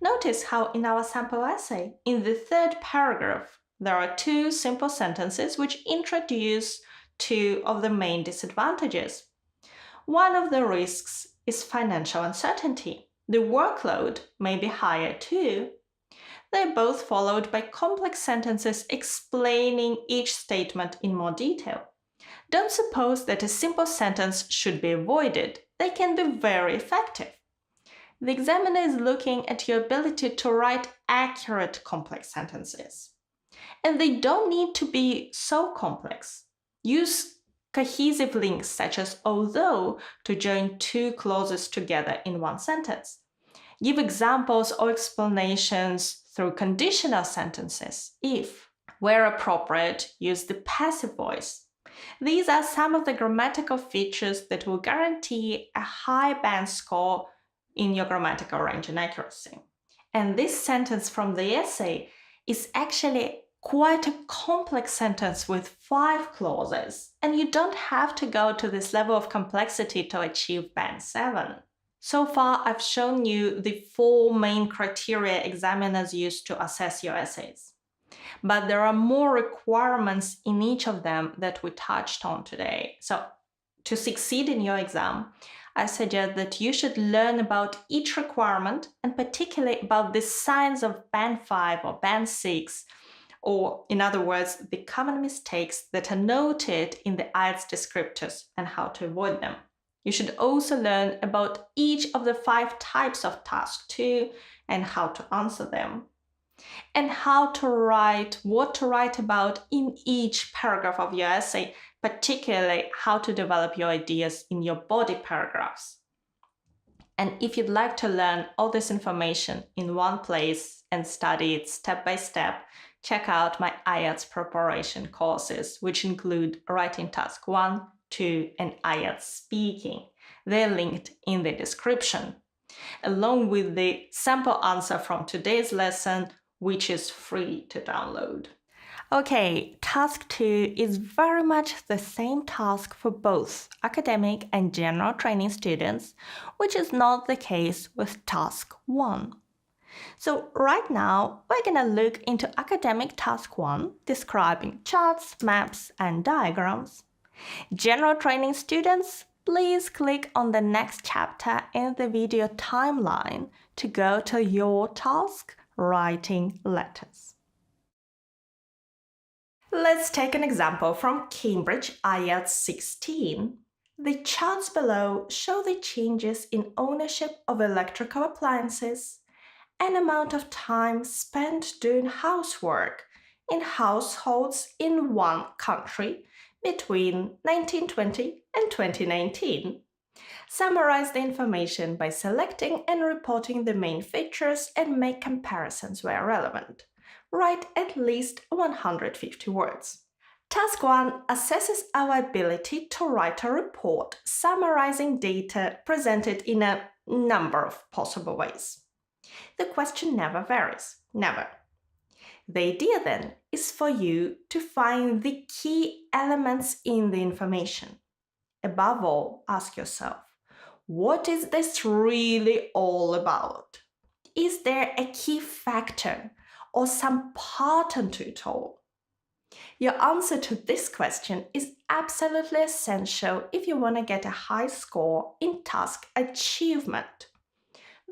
Notice how in our sample essay, in the third paragraph, there are two simple sentences which introduce two of the main disadvantages. One of the risks is financial uncertainty. The workload may be higher too. They're both followed by complex sentences explaining each statement in more detail. Don't suppose that a simple sentence should be avoided. They can be very effective. The examiner is looking at your ability to write accurate complex sentences. And they don't need to be so complex. Use cohesive links such as although to join two clauses together in one sentence. Give examples or explanations through conditional sentences if. Where appropriate, use the passive voice. These are some of the grammatical features that will guarantee a high band score in your grammatical range and accuracy. And this sentence from the essay is actually quite a complex sentence with 5 clauses, and you don't have to go to this level of complexity to achieve band 7. So far, I've shown you the 4 main criteria examiners use to assess your essays. But there are more requirements in each of them that we touched on today. So to succeed in your exam, I suggest that you should learn about each requirement and particularly about the signs of band 5 or band 6, or in other words, the common mistakes that are noted in the IELTS descriptors and how to avoid them. You should also learn about each of the 5 types of task too and how to answer them, and how to write, what to write about in each paragraph of your essay, particularly how to develop your ideas in your body paragraphs. And if you'd like to learn all this information in one place and study it step by step, check out my IELTS preparation courses, which include Writing Task 1, 2, and IELTS Speaking. They're linked in the description, along with the sample answer from today's lesson, which is free to download. Okay, task 2 is very much the same task for both academic and general training students, which is not the case with task 1. So right now, we're going to look into academic task 1, describing charts, maps, and diagrams. General training students, please click on the next chapter in the video timeline to go to your task, writing letters. Let's take an example from Cambridge IELTS 16. The charts below show the changes in ownership of electrical appliances and amount of time spent doing housework in households in one country between 1920 and 2019. Summarize the information by selecting and reporting the main features and make comparisons where relevant. Write at least 150 words. Task 1 assesses our ability to write a report summarizing data presented in a number of possible ways. The question never varies, never. The idea then is for you to find the key elements in the information. Above all, ask yourself, what is this really all about? Is there a key factor or some pattern to it all? Your answer to this question is absolutely essential if you want to get a high score in task achievement,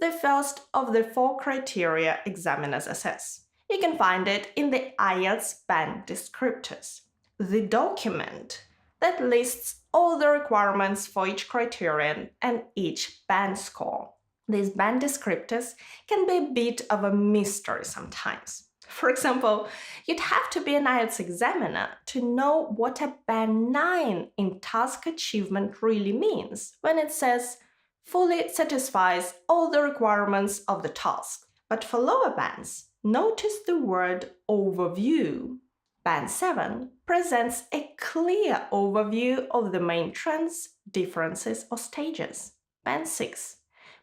the first of the 4 criteria examiners assess. You can find it in the IELTS band descriptors, the document that lists all the requirements for each criterion and each band score. These band descriptors can be a bit of a mystery sometimes. For example, you'd have to be an IELTS examiner to know what a band 9 in task achievement really means when it says fully satisfies all the requirements of the task. But for lower bands, notice the word overview. Band 7 presents a clear overview of the main trends, differences, or stages. Band 6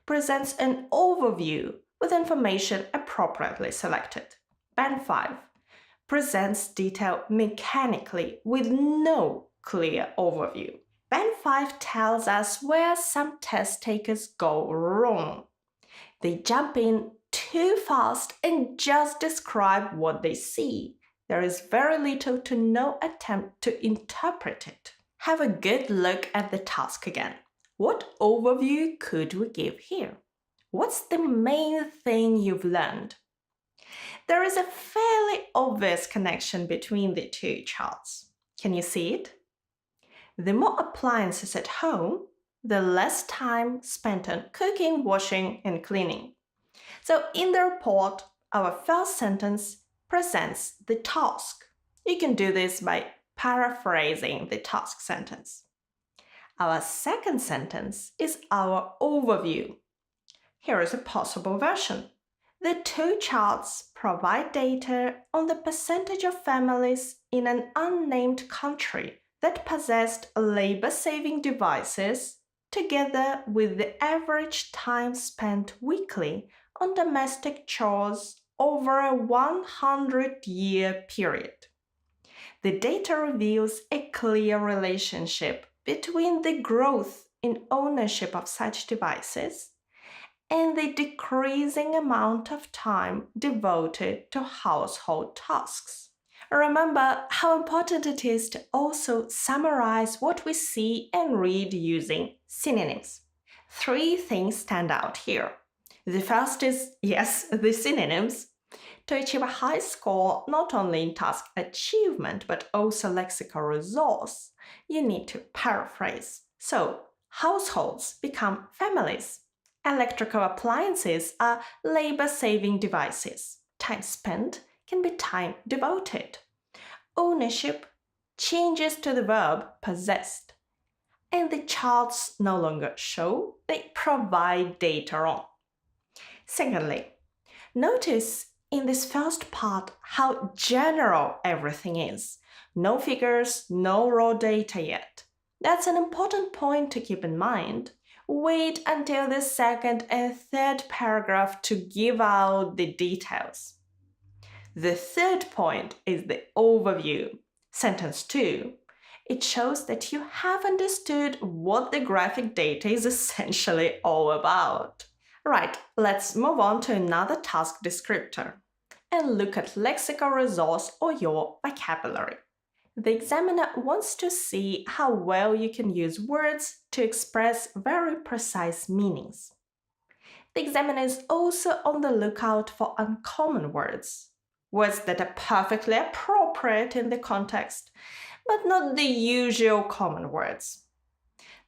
presents an overview with information appropriately selected. Band 5 presents detail mechanically with no clear overview. Band 5 tells us where some test takers go wrong. They jump in too fast and just describe what they see. There is very little to no attempt to interpret it. Have a good look at the task again. What overview could we give here? What's the main thing you've learned? There is a fairly obvious connection between the two charts. Can you see it? The more appliances at home, the less time spent on cooking, washing, and cleaning. So in the report, our first sentence presents the task. You can do this by paraphrasing the task sentence. Our second sentence is our overview. Here is a possible version. The two charts provide data on the percentage of families in an unnamed country that possessed labor-saving devices together with the average time spent weekly on domestic chores over a 100-year period. The data reveals a clear relationship between the growth in ownership of such devices and the decreasing amount of time devoted to household tasks. Remember how important it is to also summarize what we see and read using synonyms. 3 things stand out here. The first is, yes, the synonyms. To achieve a high score, not only in task achievement, but also lexical resource, you need to paraphrase. So, households become families. Electrical appliances are labor-saving devices. Time spent can be time devoted. Ownership changes to the verb possessed. And the charts no longer show, they provide data on. Secondly, notice in this first part how general everything is. No figures, no raw data yet. That's an important point to keep in mind. Wait until the second and third paragraph to give out the details. The third point is the overview. Sentence 2. It shows that you have understood what the graphic data is essentially all about. Right, let's move on to another task descriptor and look at lexical resource or your vocabulary. The examiner wants to see how well you can use words to express very precise meanings. The examiner is also on the lookout for uncommon words, words that are perfectly appropriate in the context, but not the usual common words.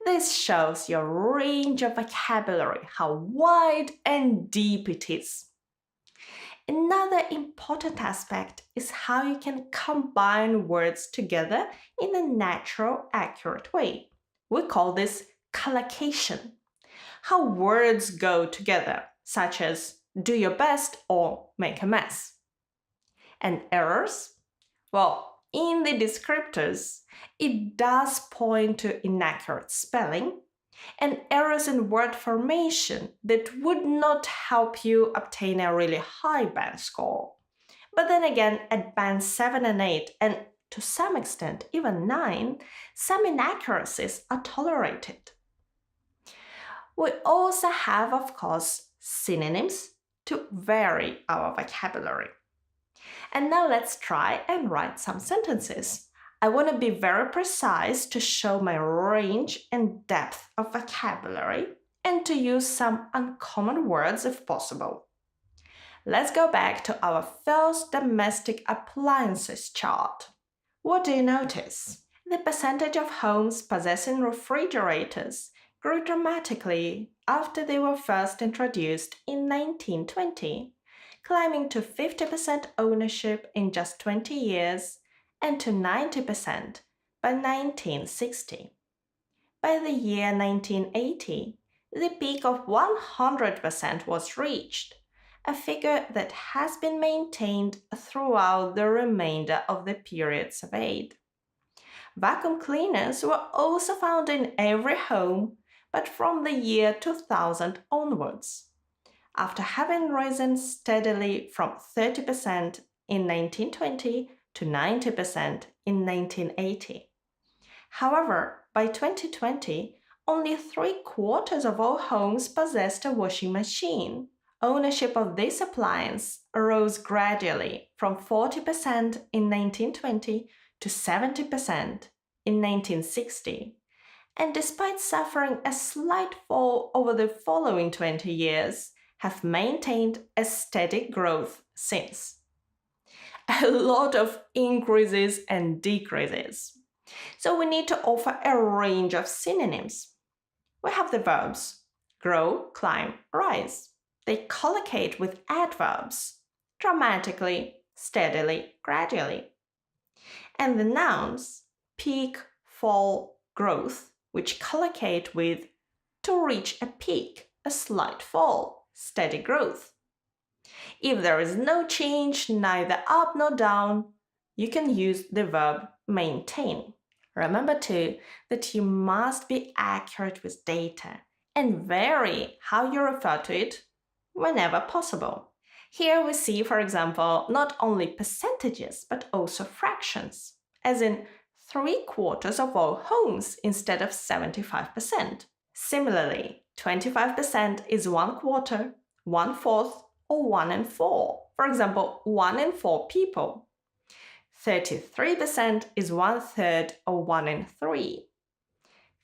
This shows your range of vocabulary, how wide and deep it is. Another important aspect is how you can combine words together in a natural, accurate way. We call this collocation. How words go together, such as do your best or make a mess. And errors? Well, in the descriptors, it does point to inaccurate spelling and errors in word formation that would not help you obtain a really high band score. But then again, at band 7 and 8, and to some extent even 9, some inaccuracies are tolerated. We also have, of course, synonyms to vary our vocabulary. And now let's try and write some sentences. I want to be very precise to show my range and depth of vocabulary and to use some uncommon words if possible. Let's go back to our first domestic appliances chart. What do you notice? The percentage of homes possessing refrigerators grew dramatically after they were first introduced in 1920. Climbing to 50% ownership in just 20 years and to 90% by 1960. By the year 1980, the peak of 100% was reached, a figure that has been maintained throughout the remainder of the period surveyed. Vacuum cleaners were also found in every home, but from the year 2000 onwards, after having risen steadily from 30% in 1920 to 90% in 1980. However, by 2020, only 3/4 of all homes possessed a washing machine. Ownership of this appliance rose gradually from 40% in 1920 to 70% in 1960, and despite suffering a slight fall over the following 20 years, have maintained a steady growth since. A lot of increases and decreases. So we need to offer a range of synonyms. We have the verbs grow, climb, rise. They collocate with adverbs dramatically, steadily, gradually. And the nouns peak, fall, growth, which collocate with to reach a peak, a slight fall, steady growth. If there is no change, neither up nor down, you can use the verb maintain. Remember too that you must be accurate with data and vary how you refer to it whenever possible. Here we see, for example, not only percentages but also fractions, as in 3/4 of all homes instead of 75%. Similarly, 25% is 1/4, 1/4, or 1 in 4. For example, 1 in 4 people. 33% is 1/3 or 1 in 3.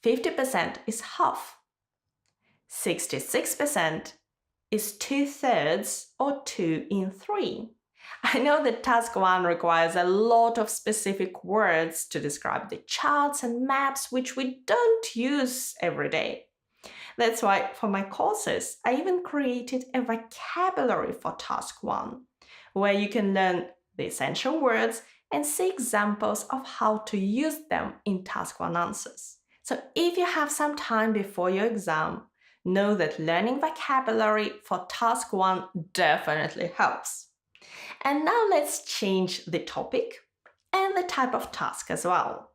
50% is half. 66% is 2/3 or 2 in 3. I know that task 1 requires a lot of specific words to describe the charts and maps which we don't use every day. That's why for my courses, I even created a vocabulary for task 1, where you can learn the essential words and see examples of how to use them in task 1 answers. So if you have some time before your exam, know that learning vocabulary for task 1 definitely helps. And now let's change the topic and the type of task as well.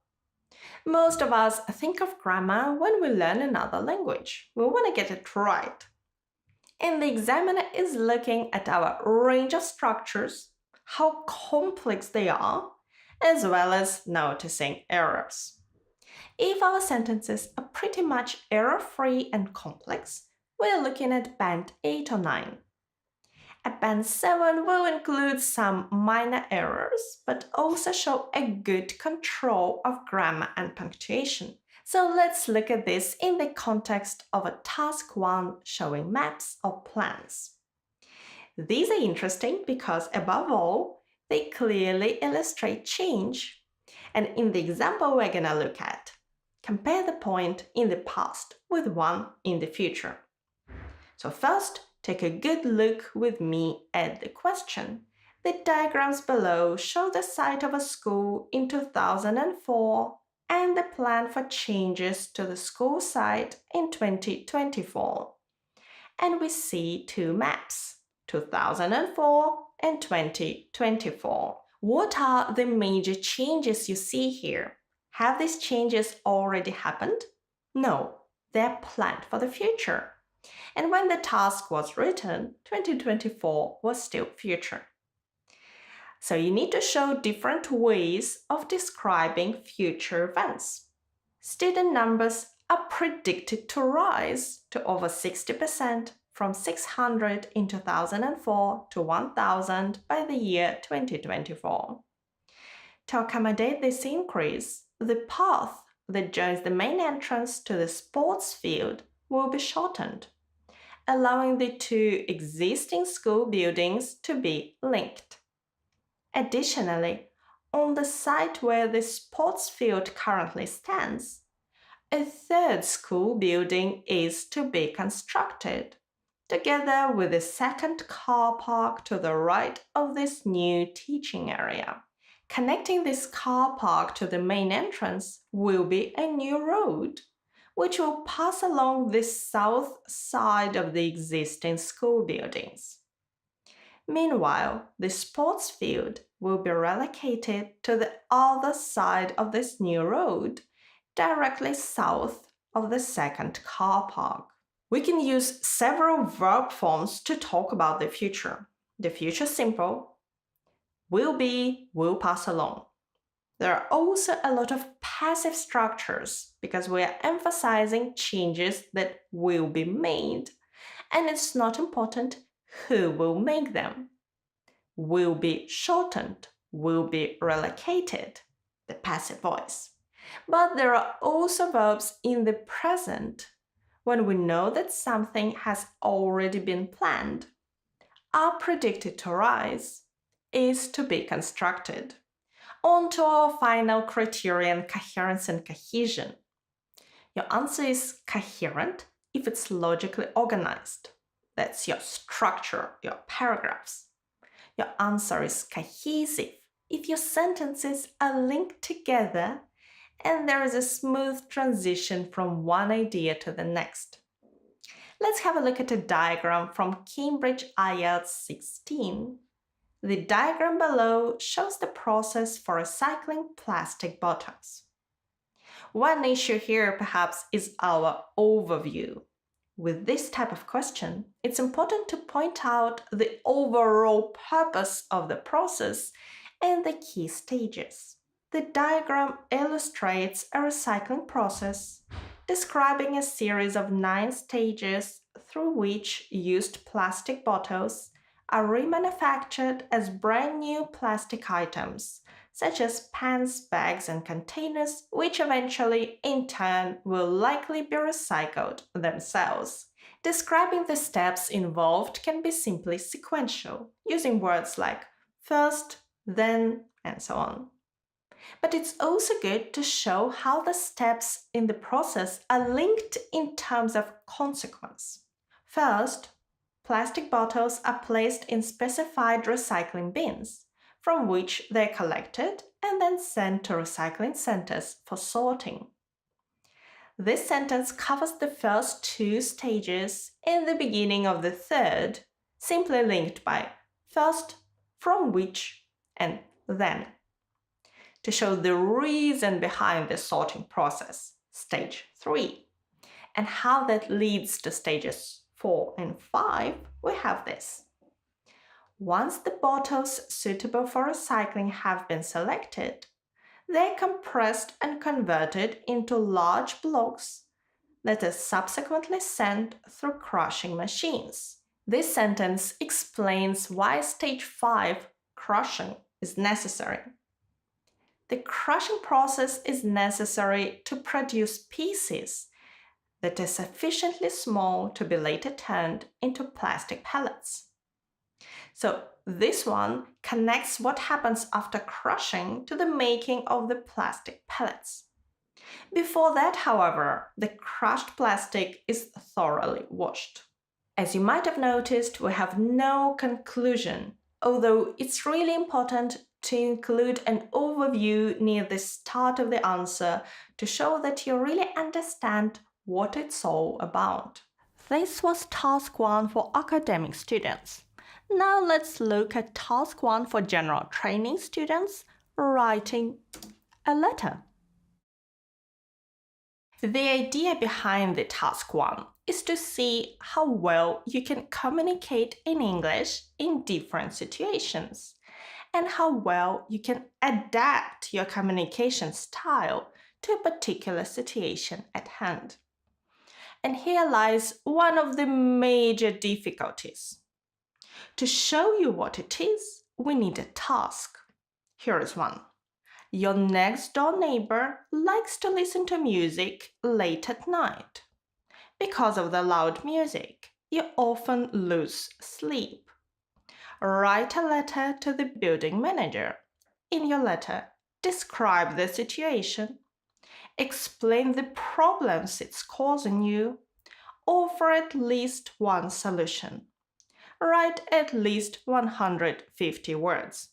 Most of us think of grammar when we learn another language. We want to get it right. And the examiner is looking at our range of structures, how complex they are, as well as noticing errors. If our sentences are pretty much error-free and complex, we're looking at band 8 or 9. A band 7 will include some minor errors, but also show a good control of grammar and punctuation. So let's look at this in the context of a task 1 showing maps or plans. These are interesting because, above all, they clearly illustrate change. And in the example we're going to look at, compare the point in the past with one in the future. So first, take a good look with me at the question. The diagrams below show the site of a school in 2004 and the plan for changes to the school site in 2024. And we see two maps, 2004 and 2024. What are the major changes you see here? Have these changes already happened? No, they're planned for the future. And when the task was written, 2024 was still future. So you need to show different ways of describing future events. Student numbers are predicted to rise to over 60% from 600 in 2004 to 1,000 by the year 2024. To accommodate this increase, the path that joins the main entrance to the sports field will be shortened, allowing the two existing school buildings to be linked. Additionally, on the site where the sports field currently stands, a third school building is to be constructed, together with a second car park to the right of this new teaching area. Connecting this car park to the main entrance will be a new road, which will pass along the south side of the existing school buildings. Meanwhile, the sports field will be relocated to the other side of this new road, directly south of the second car park. We can use several verb forms to talk about the future. The future simple, will be, will pass along. There are also a lot of passive structures because we are emphasizing changes that will be made, and it's not important who will make them. Will be shortened, will be relocated, the passive voice. But there are also verbs in the present when we know that something has already been planned. Are predicted to rise, is to be constructed. On to our final criterion, coherence and cohesion. Your answer is coherent if it's logically organized. That's your structure, your paragraphs. Your answer is cohesive if your sentences are linked together and there is a smooth transition from one idea to the next. Let's have a look at a diagram from Cambridge IELTS 16. The diagram below shows the process for recycling plastic bottles. One issue here perhaps is our overview. With this type of question, it's important to point out the overall purpose of the process and the key stages. The diagram illustrates a recycling process, describing a series of 9 stages through which used plastic bottles are remanufactured as brand new plastic items, such as pans, bags, and containers, which eventually, in turn, will likely be recycled themselves. Describing the steps involved can be simply sequential, using words like first, then, and so on. But it's also good to show how the steps in the process are linked in terms of consequence. First, plastic bottles are placed in specified recycling bins, from which they're collected and then sent to recycling centers for sorting. This sentence covers the first 2 stages and the beginning of the third, simply linked by first, from which, and then. To show the reason behind the sorting process, stage 3, and how that leads to stages 4 and 5, we have this. Once the bottles suitable for recycling have been selected, they're compressed and converted into large blocks that are subsequently sent through crushing machines. This sentence explains why stage 5, crushing, is necessary. The crushing process is necessary to produce pieces that are sufficiently small to be later turned into plastic pellets. So this one connects what happens after crushing to the making of the plastic pellets. Before that, however, the crushed plastic is thoroughly washed. As you might have noticed, we have no conclusion, although it's really important to include an overview near the start of the answer to show that you really understand what it's all about. This was task 1 for academic students. Now let's look at task 1 for general training students, writing a letter. The idea behind the task 1 is to see how well you can communicate in English in different situations and how well you can adapt your communication style to a particular situation at hand. And here lies one of the major difficulties. To show you what it is, we need a task. Here is one. Your next door neighbor likes to listen to music late at night. Because of the loud music, you often lose sleep. Write a letter to the building manager. In your letter, describe the situation. Explain the problems it's causing you. Offer at least one solution. Write at least 150 words.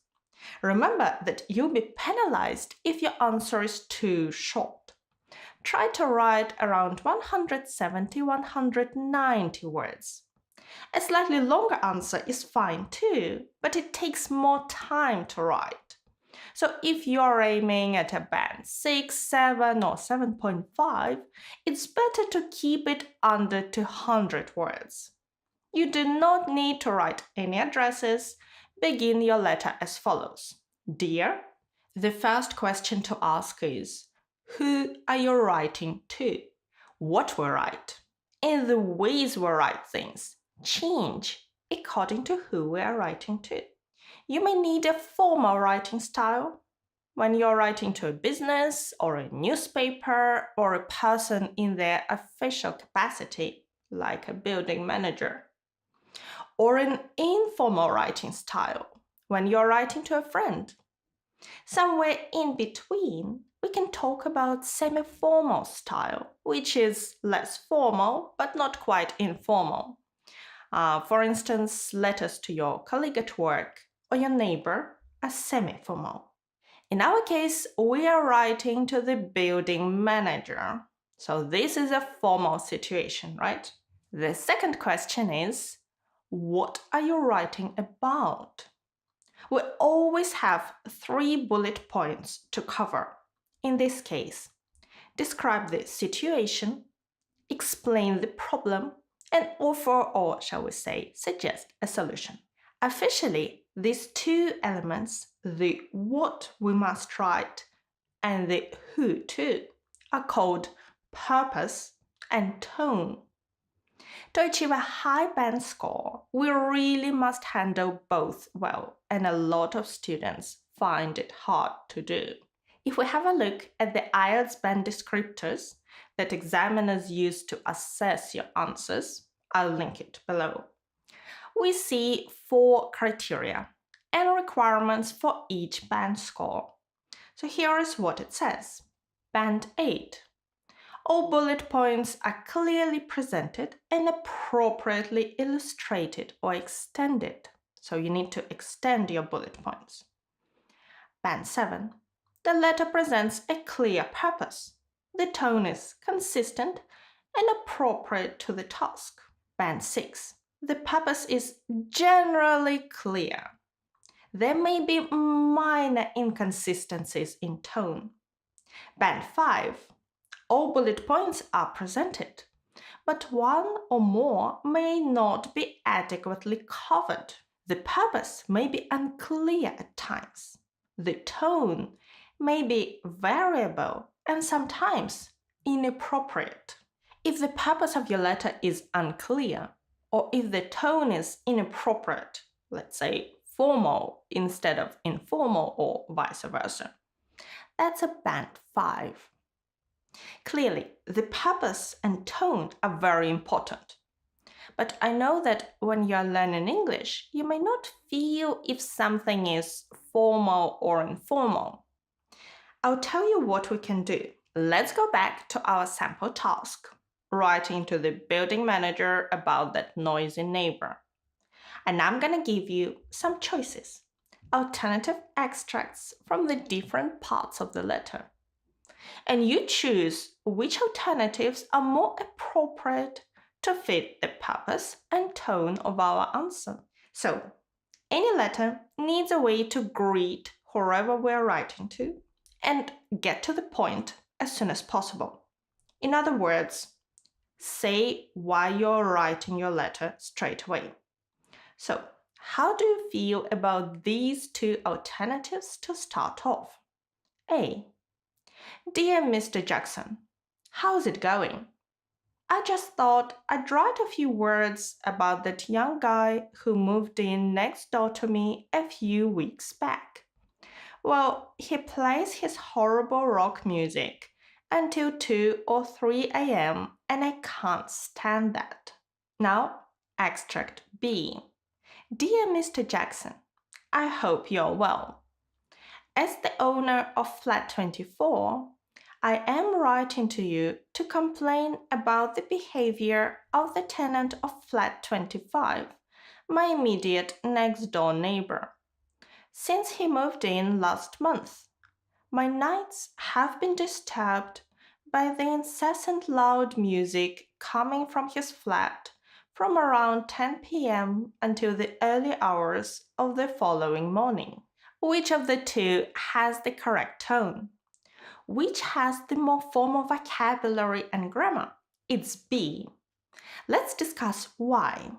Remember that you'll be penalized if your answer is too short. Try to write around 170-190 words. A slightly longer answer is fine too, but it takes more time to write. So if you're aiming at a band 6, 7, or 7.5, it's better to keep it under 200 words. You do not need to write any addresses. Begin your letter as follows. Dear, the first question to ask is, who are you writing to? What we write and the ways we write things change according to who we are writing to. You may need a formal writing style when you're writing to a business or a newspaper or a person in their official capacity, like a building manager, or an informal writing style when you're writing to a friend. Somewhere in between, we can talk about semi-formal style, which is less formal but not quite informal. For instance, letters to your colleague at work or your neighbor are semi-formal. In our case, we are writing to the building manager. So this is a formal situation, right? The second question is, what are you writing about? We always have 3 bullet points to cover. In this case, describe the situation, explain the problem, and offer, or shall we say, suggest a solution. Officially, these 2 elements, the what we must write and the who to, are called purpose and tone. To achieve a high band score, we really must handle both well, and a lot of students find it hard to do. If we have a look at the IELTS band descriptors that examiners use to assess your answers, I'll link it below. We see 4 criteria and requirements for each band score. So here is what it says. Band 8. All bullet points are clearly presented and appropriately illustrated or extended. So you need to extend your bullet points. Band 7. The letter presents a clear purpose. The tone is consistent and appropriate to the task. Band 6. The purpose is generally clear. There may be minor inconsistencies in tone. Band 5. All bullet points are presented, but one or more may not be adequately covered. The purpose may be unclear at times. The tone may be variable and sometimes inappropriate. If the purpose of your letter is unclear, or if the tone is inappropriate, let's say formal instead of informal or vice versa, that's a band 5. Clearly, the purpose and tone are very important. But I know that when you're learning English, you may not feel if something is formal or informal. I'll tell you what we can do. Let's go back to our sample task, writing to the building manager about that noisy neighbor. And I'm going to give you some choices, alternative extracts from the different parts of the letter. And you choose which alternatives are more appropriate to fit the purpose and tone of our answer. So, any letter needs a way to greet whoever we're writing to and get to the point as soon as possible. In other words, say why you're writing your letter straight away. So, how do you feel about these 2 alternatives to start off? A. Dear Mr. Jackson, how's it going? I just thought I'd write a few words about that young guy who moved in next door to me a few weeks back. Well, he plays his horrible rock music until 2 or 3 a.m. and I can't stand that. Now, extract B. Dear Mr. Jackson, I hope you're well. As the owner of flat 24, I am writing to you to complain about the behavior of the tenant of flat 25, my immediate next door neighbor. Since he moved in last month, my nights have been disturbed by the incessant loud music coming from his flat from around 10 p.m. until the early hours of the following morning. Which of the two has the correct tone? Which has the more formal vocabulary and grammar? It's B. Let's discuss why.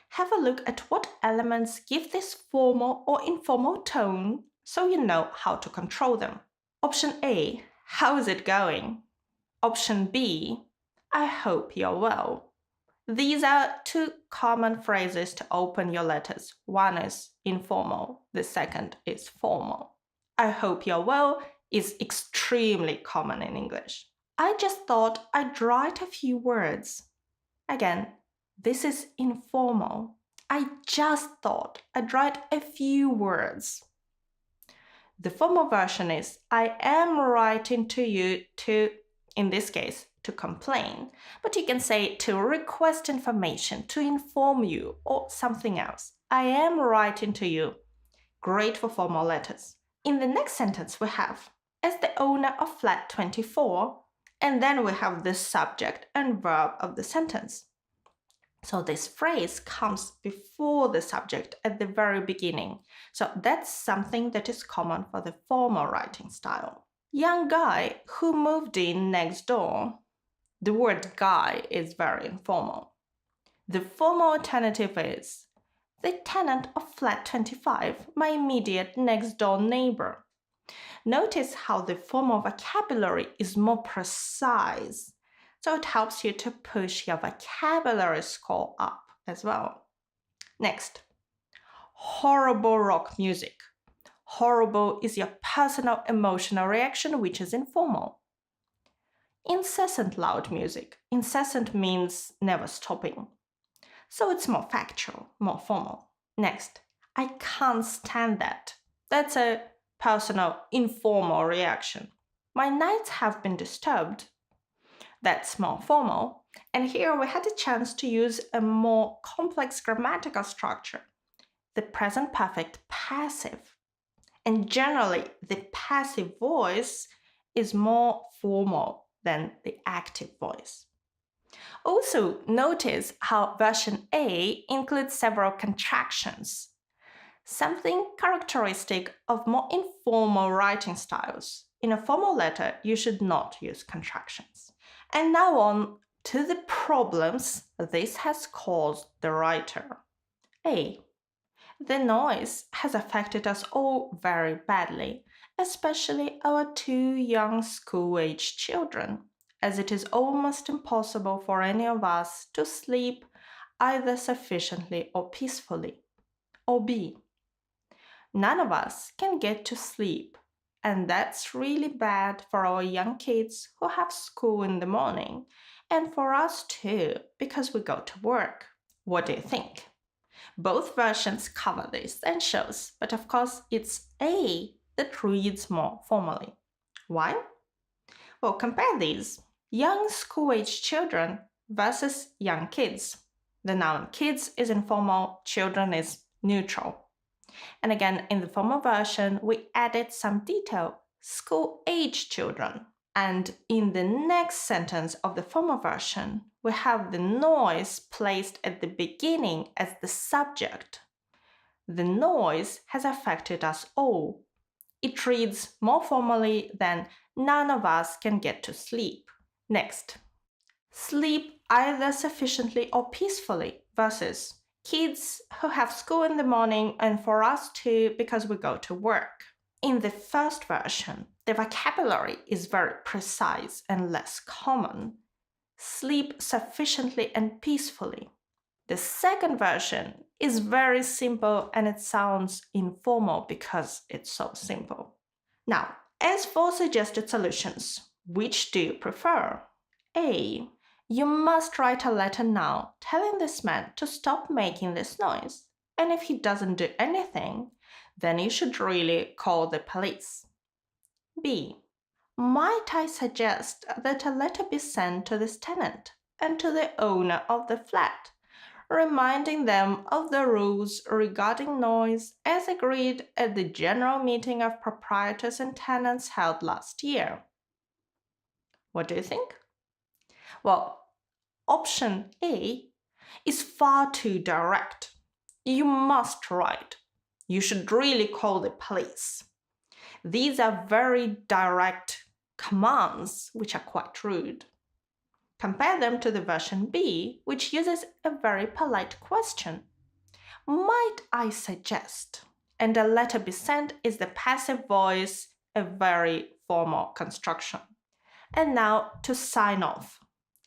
Have a look at what elements give this formal or informal tone so you know how to control them. Option A, how is it going? Option B, I hope you're well. These are two common phrases to open your letters. One is informal, the second is formal. I hope you're well is extremely common in English. I just thought I'd write a few words. Again, this is informal. I just thought I'd write a few words. The formal version is I am writing to you to, in this case, to complain, but you can say to request information, to inform you, or something else. I am writing to you. Great for formal letters. In the next sentence we have, as the owner of flat 24, and then we have the subject and verb of the sentence. So this phrase comes before the subject at the very beginning. So that's something that is common for the formal writing style. Young guy who moved in next door. The word guy is very informal. The formal alternative is the tenant of flat 25, my immediate next door neighbor. Notice how the formal vocabulary is more precise. So it helps you to push your vocabulary score up as well. Next, horrible rock music. Horrible is your personal emotional reaction, which is informal. Incessant loud music. Incessant means never stopping. So it's more factual, more formal. Next, I can't stand that. That's a personal, informal reaction. My nights have been disturbed. That's more formal. And here we had a chance to use a more complex grammatical structure, the present perfect passive. And generally, the passive voice is more formal than the active voice. Also, notice how version A includes several contractions, something characteristic of more informal writing styles. In a formal letter, you should not use contractions. And now on to the problems this has caused the writer. A. The noise has affected us all very badly, especially our two young school-age children, as it is almost impossible for any of us to sleep either sufficiently or peacefully. Or B. None of us can get to sleep, and that's really bad for our young kids who have school in the morning, and for us too, because we go to work. What do you think? Both versions cover the essentials, but of course it's A that reads more formally. Why? Well, compare these. Young school-age children versus young kids. The noun kids is informal, children is neutral. And again, in the formal version, we added some detail, school-age children. And in the next sentence of the formal version, we have the noise placed at the beginning as the subject. The noise has affected us all. It reads more formally than none of us can get to sleep. Next, sleep either sufficiently or peacefully versus kids who have school in the morning and for us too because we go to work. In the first version, the vocabulary is very precise and less common. Sleep sufficiently and peacefully. The second version is very simple and it sounds informal because it's so simple. Now, as for suggested solutions, which do you prefer? A. You must write a letter now telling this man to stop making this noise. And if he doesn't do anything, then you should really call the police. B. Might I suggest that a letter be sent to this tenant and to the owner of the flat, reminding them of the rules regarding noise as agreed at the general meeting of proprietors and tenants held last year? What do you think? Well, option A is far too direct. You must write. You should really call the police. These are very direct commands, which are quite rude. Compare them to the version B, which uses a very polite question. Might I suggest? And a letter be sent is the passive voice, a very formal construction. And now to sign off.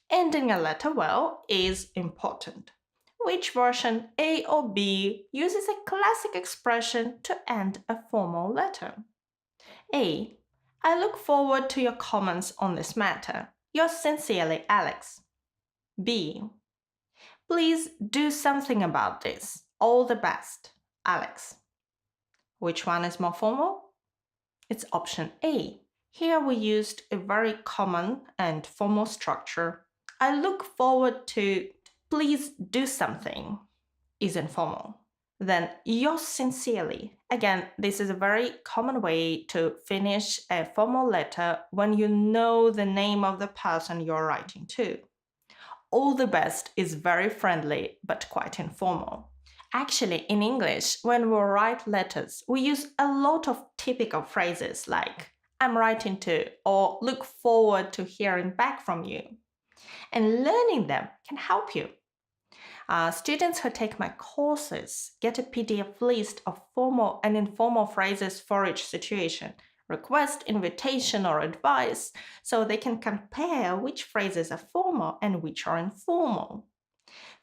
Ending a letter well is important. Which version, A or B, uses a classic expression to end a formal letter? A. I look forward to your comments on this matter. Yours sincerely, Alex. B. Please do something about this. All the best, Alex. Which one is more formal? It's option A. Here we used a very common and formal structure. I look forward to please do something is informal. Then yours sincerely. Again, this is a very common way to finish a formal letter when you know the name of the person you're writing to. All the best is very friendly but quite informal. Actually, in English, when we write letters, we use a lot of typical phrases like I'm writing to or look forward to hearing back from you. And learning them can help you. Students who take my courses get a PDF list of formal and informal phrases for each situation, request, invitation, or advice, so they can compare which phrases are formal and which are informal.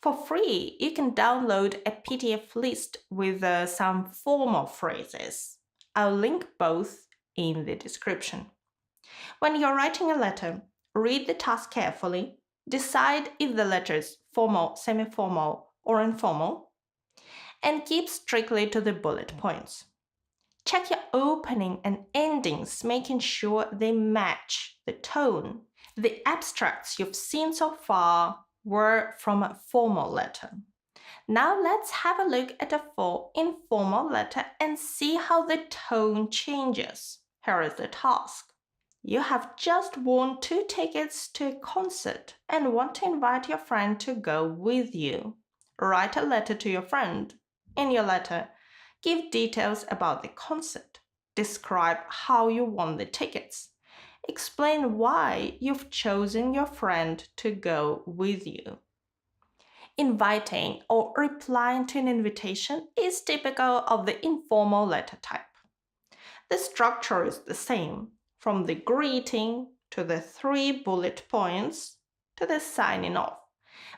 For free, you can download a PDF list with some formal phrases. I'll link both in the description. When you're writing a letter, read the task carefully, decide if the letter is formal, semi-formal, or informal, and keep strictly to the bullet points. Check your opening and endings, making sure they match the tone. The abstracts you've seen so far were from a formal letter. Now let's have a look at a full informal letter and see how the tone changes. Here is the task. You have just won 2 tickets to a concert and want to invite your friend to go with you. Write a letter to your friend. In your letter, give details about the concert. Describe how you won the tickets. Explain why you've chosen your friend to go with you. Inviting or replying to an invitation is typical of the informal letter type. The structure is the same, from the greeting to the 3 bullet points to the signing off.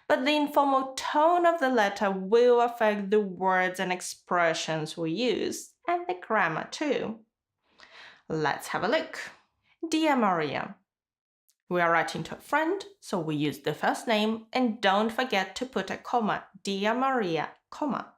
But the informal tone of the letter will affect the words and expressions we use, and the grammar too. Let's have a look. Dear Maria. We are writing to a friend, so we use the first name and don't forget to put a comma. Dear Maria, comma.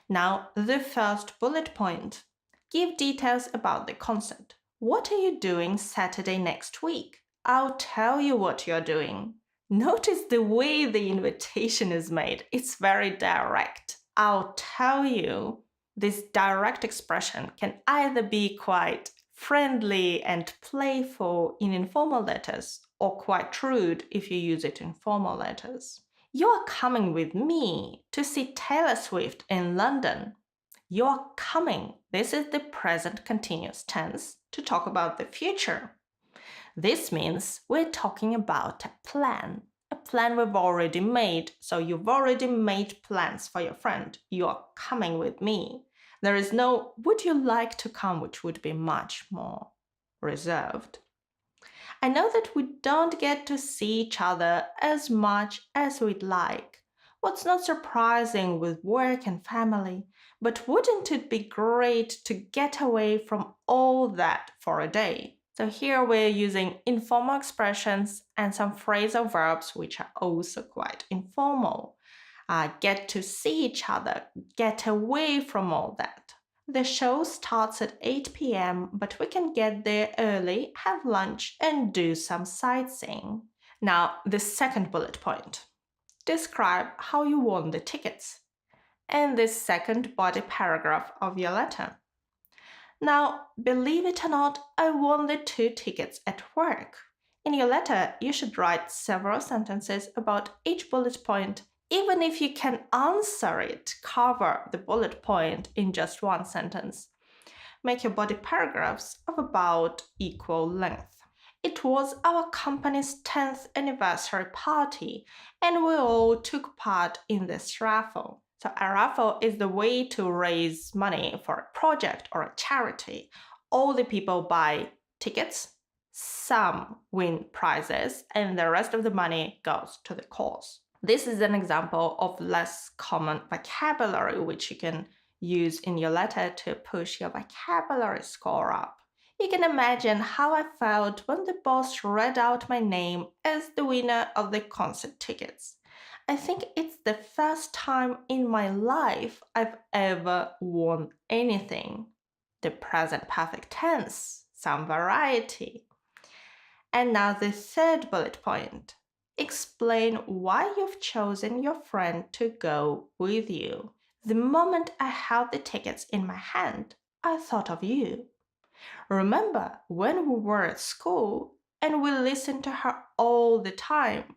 Now the first bullet point. Give details about the concert. What are you doing Saturday next week? I'll tell you what you're doing. Notice the way the invitation is made. It's very direct. I'll tell you. This direct expression can either be quite friendly and playful in informal letters or quite rude if you use it in formal letters. You're coming with me to see Taylor Swift in London. You're coming. This is the present continuous tense to talk about the future. This means we're talking about a plan we've already made. So you've already made plans for your friend. You're coming with me. There is no would you like to come, which would be much more reserved. I know that we don't get to see each other as much as we'd like. What's not surprising with work and family, but wouldn't it be great to get away from all that for a day? So here we're using informal expressions and some phrasal verbs which are also quite informal. Get to see each other, get away from all that. The show starts at 8 p.m., but we can get there early, have lunch, and do some sightseeing. Now, the second bullet point. Describe how you won the tickets. And the second body paragraph of your letter. Now, believe it or not, I won the 2 tickets at work. In your letter, you should write several sentences about each bullet point even if you can answer it, cover the bullet point in just one sentence. Make your body paragraphs of about equal length. It was our company's 10th anniversary party, and we all took part in this raffle. So a raffle is the way to raise money for a project or a charity. All the people buy tickets, some win prizes, and the rest of the money goes to the cause. This is an example of less common vocabulary which you can use in your letter to push your vocabulary score up. You can imagine how I felt when the boss read out my name as the winner of the concert tickets. I think it's the first time in my life I've ever won anything. The present perfect tense, some variety. And now the third bullet point. Explain why you've chosen your friend to go with you. The moment I held the tickets in my hand, I thought of you. Remember when we were at school and we listened to her all the time?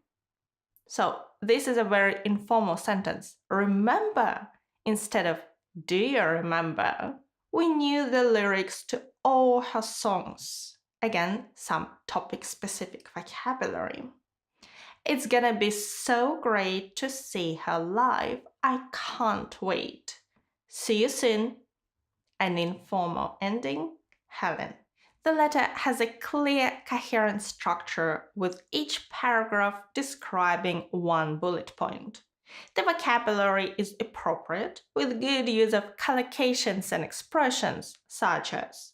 So this is a very informal sentence. Remember instead of do you remember? We knew the lyrics to all her songs. Again, some topic-specific vocabulary. It's gonna be so great to see her live. I can't wait. See you soon. An informal ending, Helen. The letter has a clear, coherent structure with each paragraph describing one bullet point. The vocabulary is appropriate with good use of collocations and expressions such as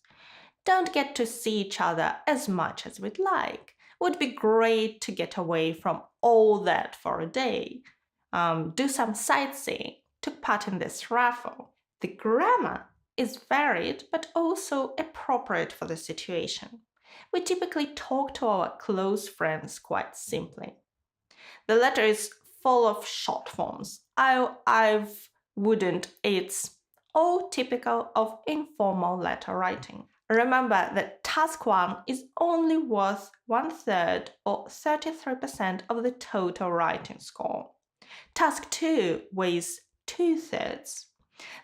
don't get to see each other as much as we'd like. Would be great to get away from all that for a day. Do some sightseeing. Took part in this raffle. The grammar is varied but also appropriate for the situation. We typically talk to our close friends quite simply. The letter is full of short forms. It's all typical of informal letter writing. Remember that task 1 is only worth 1/3 or 33% of the total writing score. Task 2 weighs 2/3.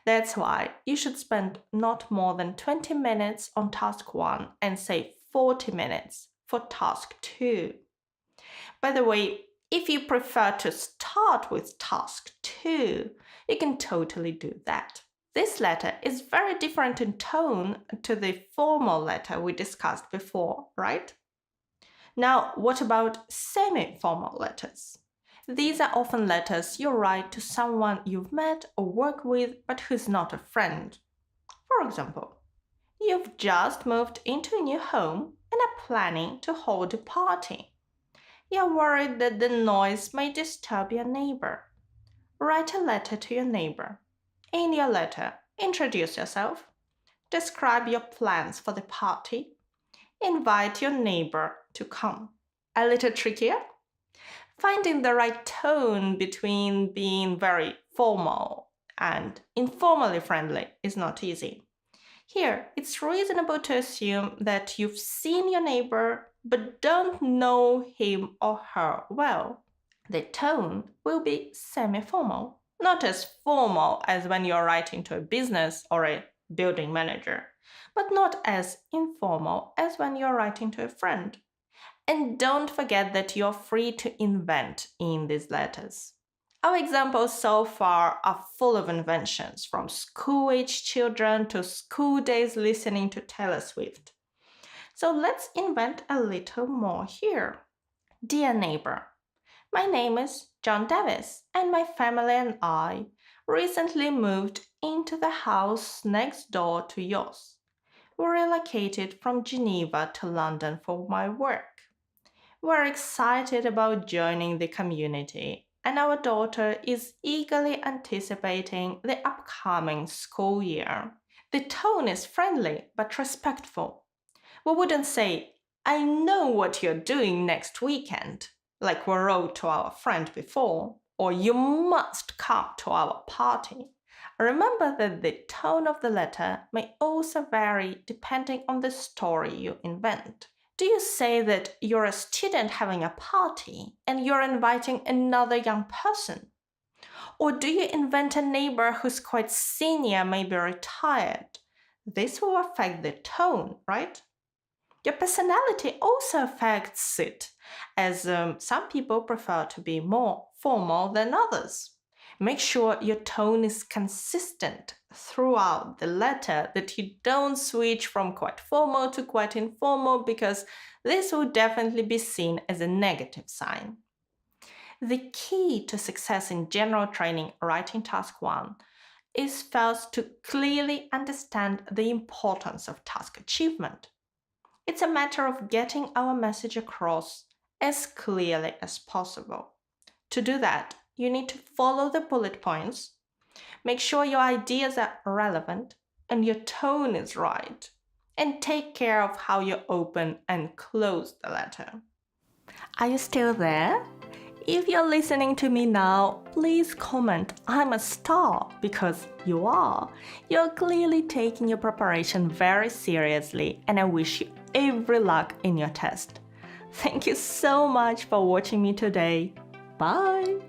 That's why you should spend not more than 20 minutes on task 1 and say 40 minutes for task 2. By the way, if you prefer to start with task 2, you can totally do that. This letter is very different in tone to the formal letter we discussed before, right? Now, what about semi-formal letters? These are often letters you write to someone you've met or work with but who's not a friend. For example, you've just moved into a new home and are planning to hold a party. You're worried that the noise may disturb your neighbor. Write a letter to your neighbor. In your letter, introduce yourself, describe your plans for the party, invite your neighbor to come. A little trickier? Finding the right tone between being very formal and informally friendly is not easy. Here, it's reasonable to assume that you've seen your neighbor but don't know him or her well. The tone will be semi-formal, not as formal as when you're writing to a business or a building manager, but not as informal as when you're writing to a friend. And don't forget that you're free to invent in these letters. Our examples so far are full of inventions, from school-age children to school days listening to Taylor Swift. So let's invent a little more here. Dear neighbor, my name is John Davis, and my family and I recently moved into the house next door to yours. We relocated from Geneva to London for my work. We're excited about joining the community, and our daughter is eagerly anticipating the upcoming school year. The tone is friendly but respectful. We wouldn't say, I know what you're doing next weekend, like we wrote to our friend before, or you must come to our party. Remember that the tone of the letter may also vary depending on the story you invent. Do you say that you're a student having a party and you're inviting another young person? Or do you invent a neighbor who's quite senior, maybe retired? This will affect the tone, right? Your personality also affects it, as some people prefer to be more formal than others. Make sure your tone is consistent throughout the letter, that you don't switch from quite formal to quite informal, because this will definitely be seen as a negative sign. The key to success in general training writing task 1 is first to clearly understand the importance of task achievement. It's a matter of getting our message across as clearly as possible. To do that, you need to follow the bullet points, make sure your ideas are relevant and your tone is right, and take care of how you open and close the letter. Are you still there? If you're listening to me now, please comment "I'm a star," because you are. You're clearly taking your preparation very seriously, and I wish you every luck in your test. Thank you so much for watching me today. Bye!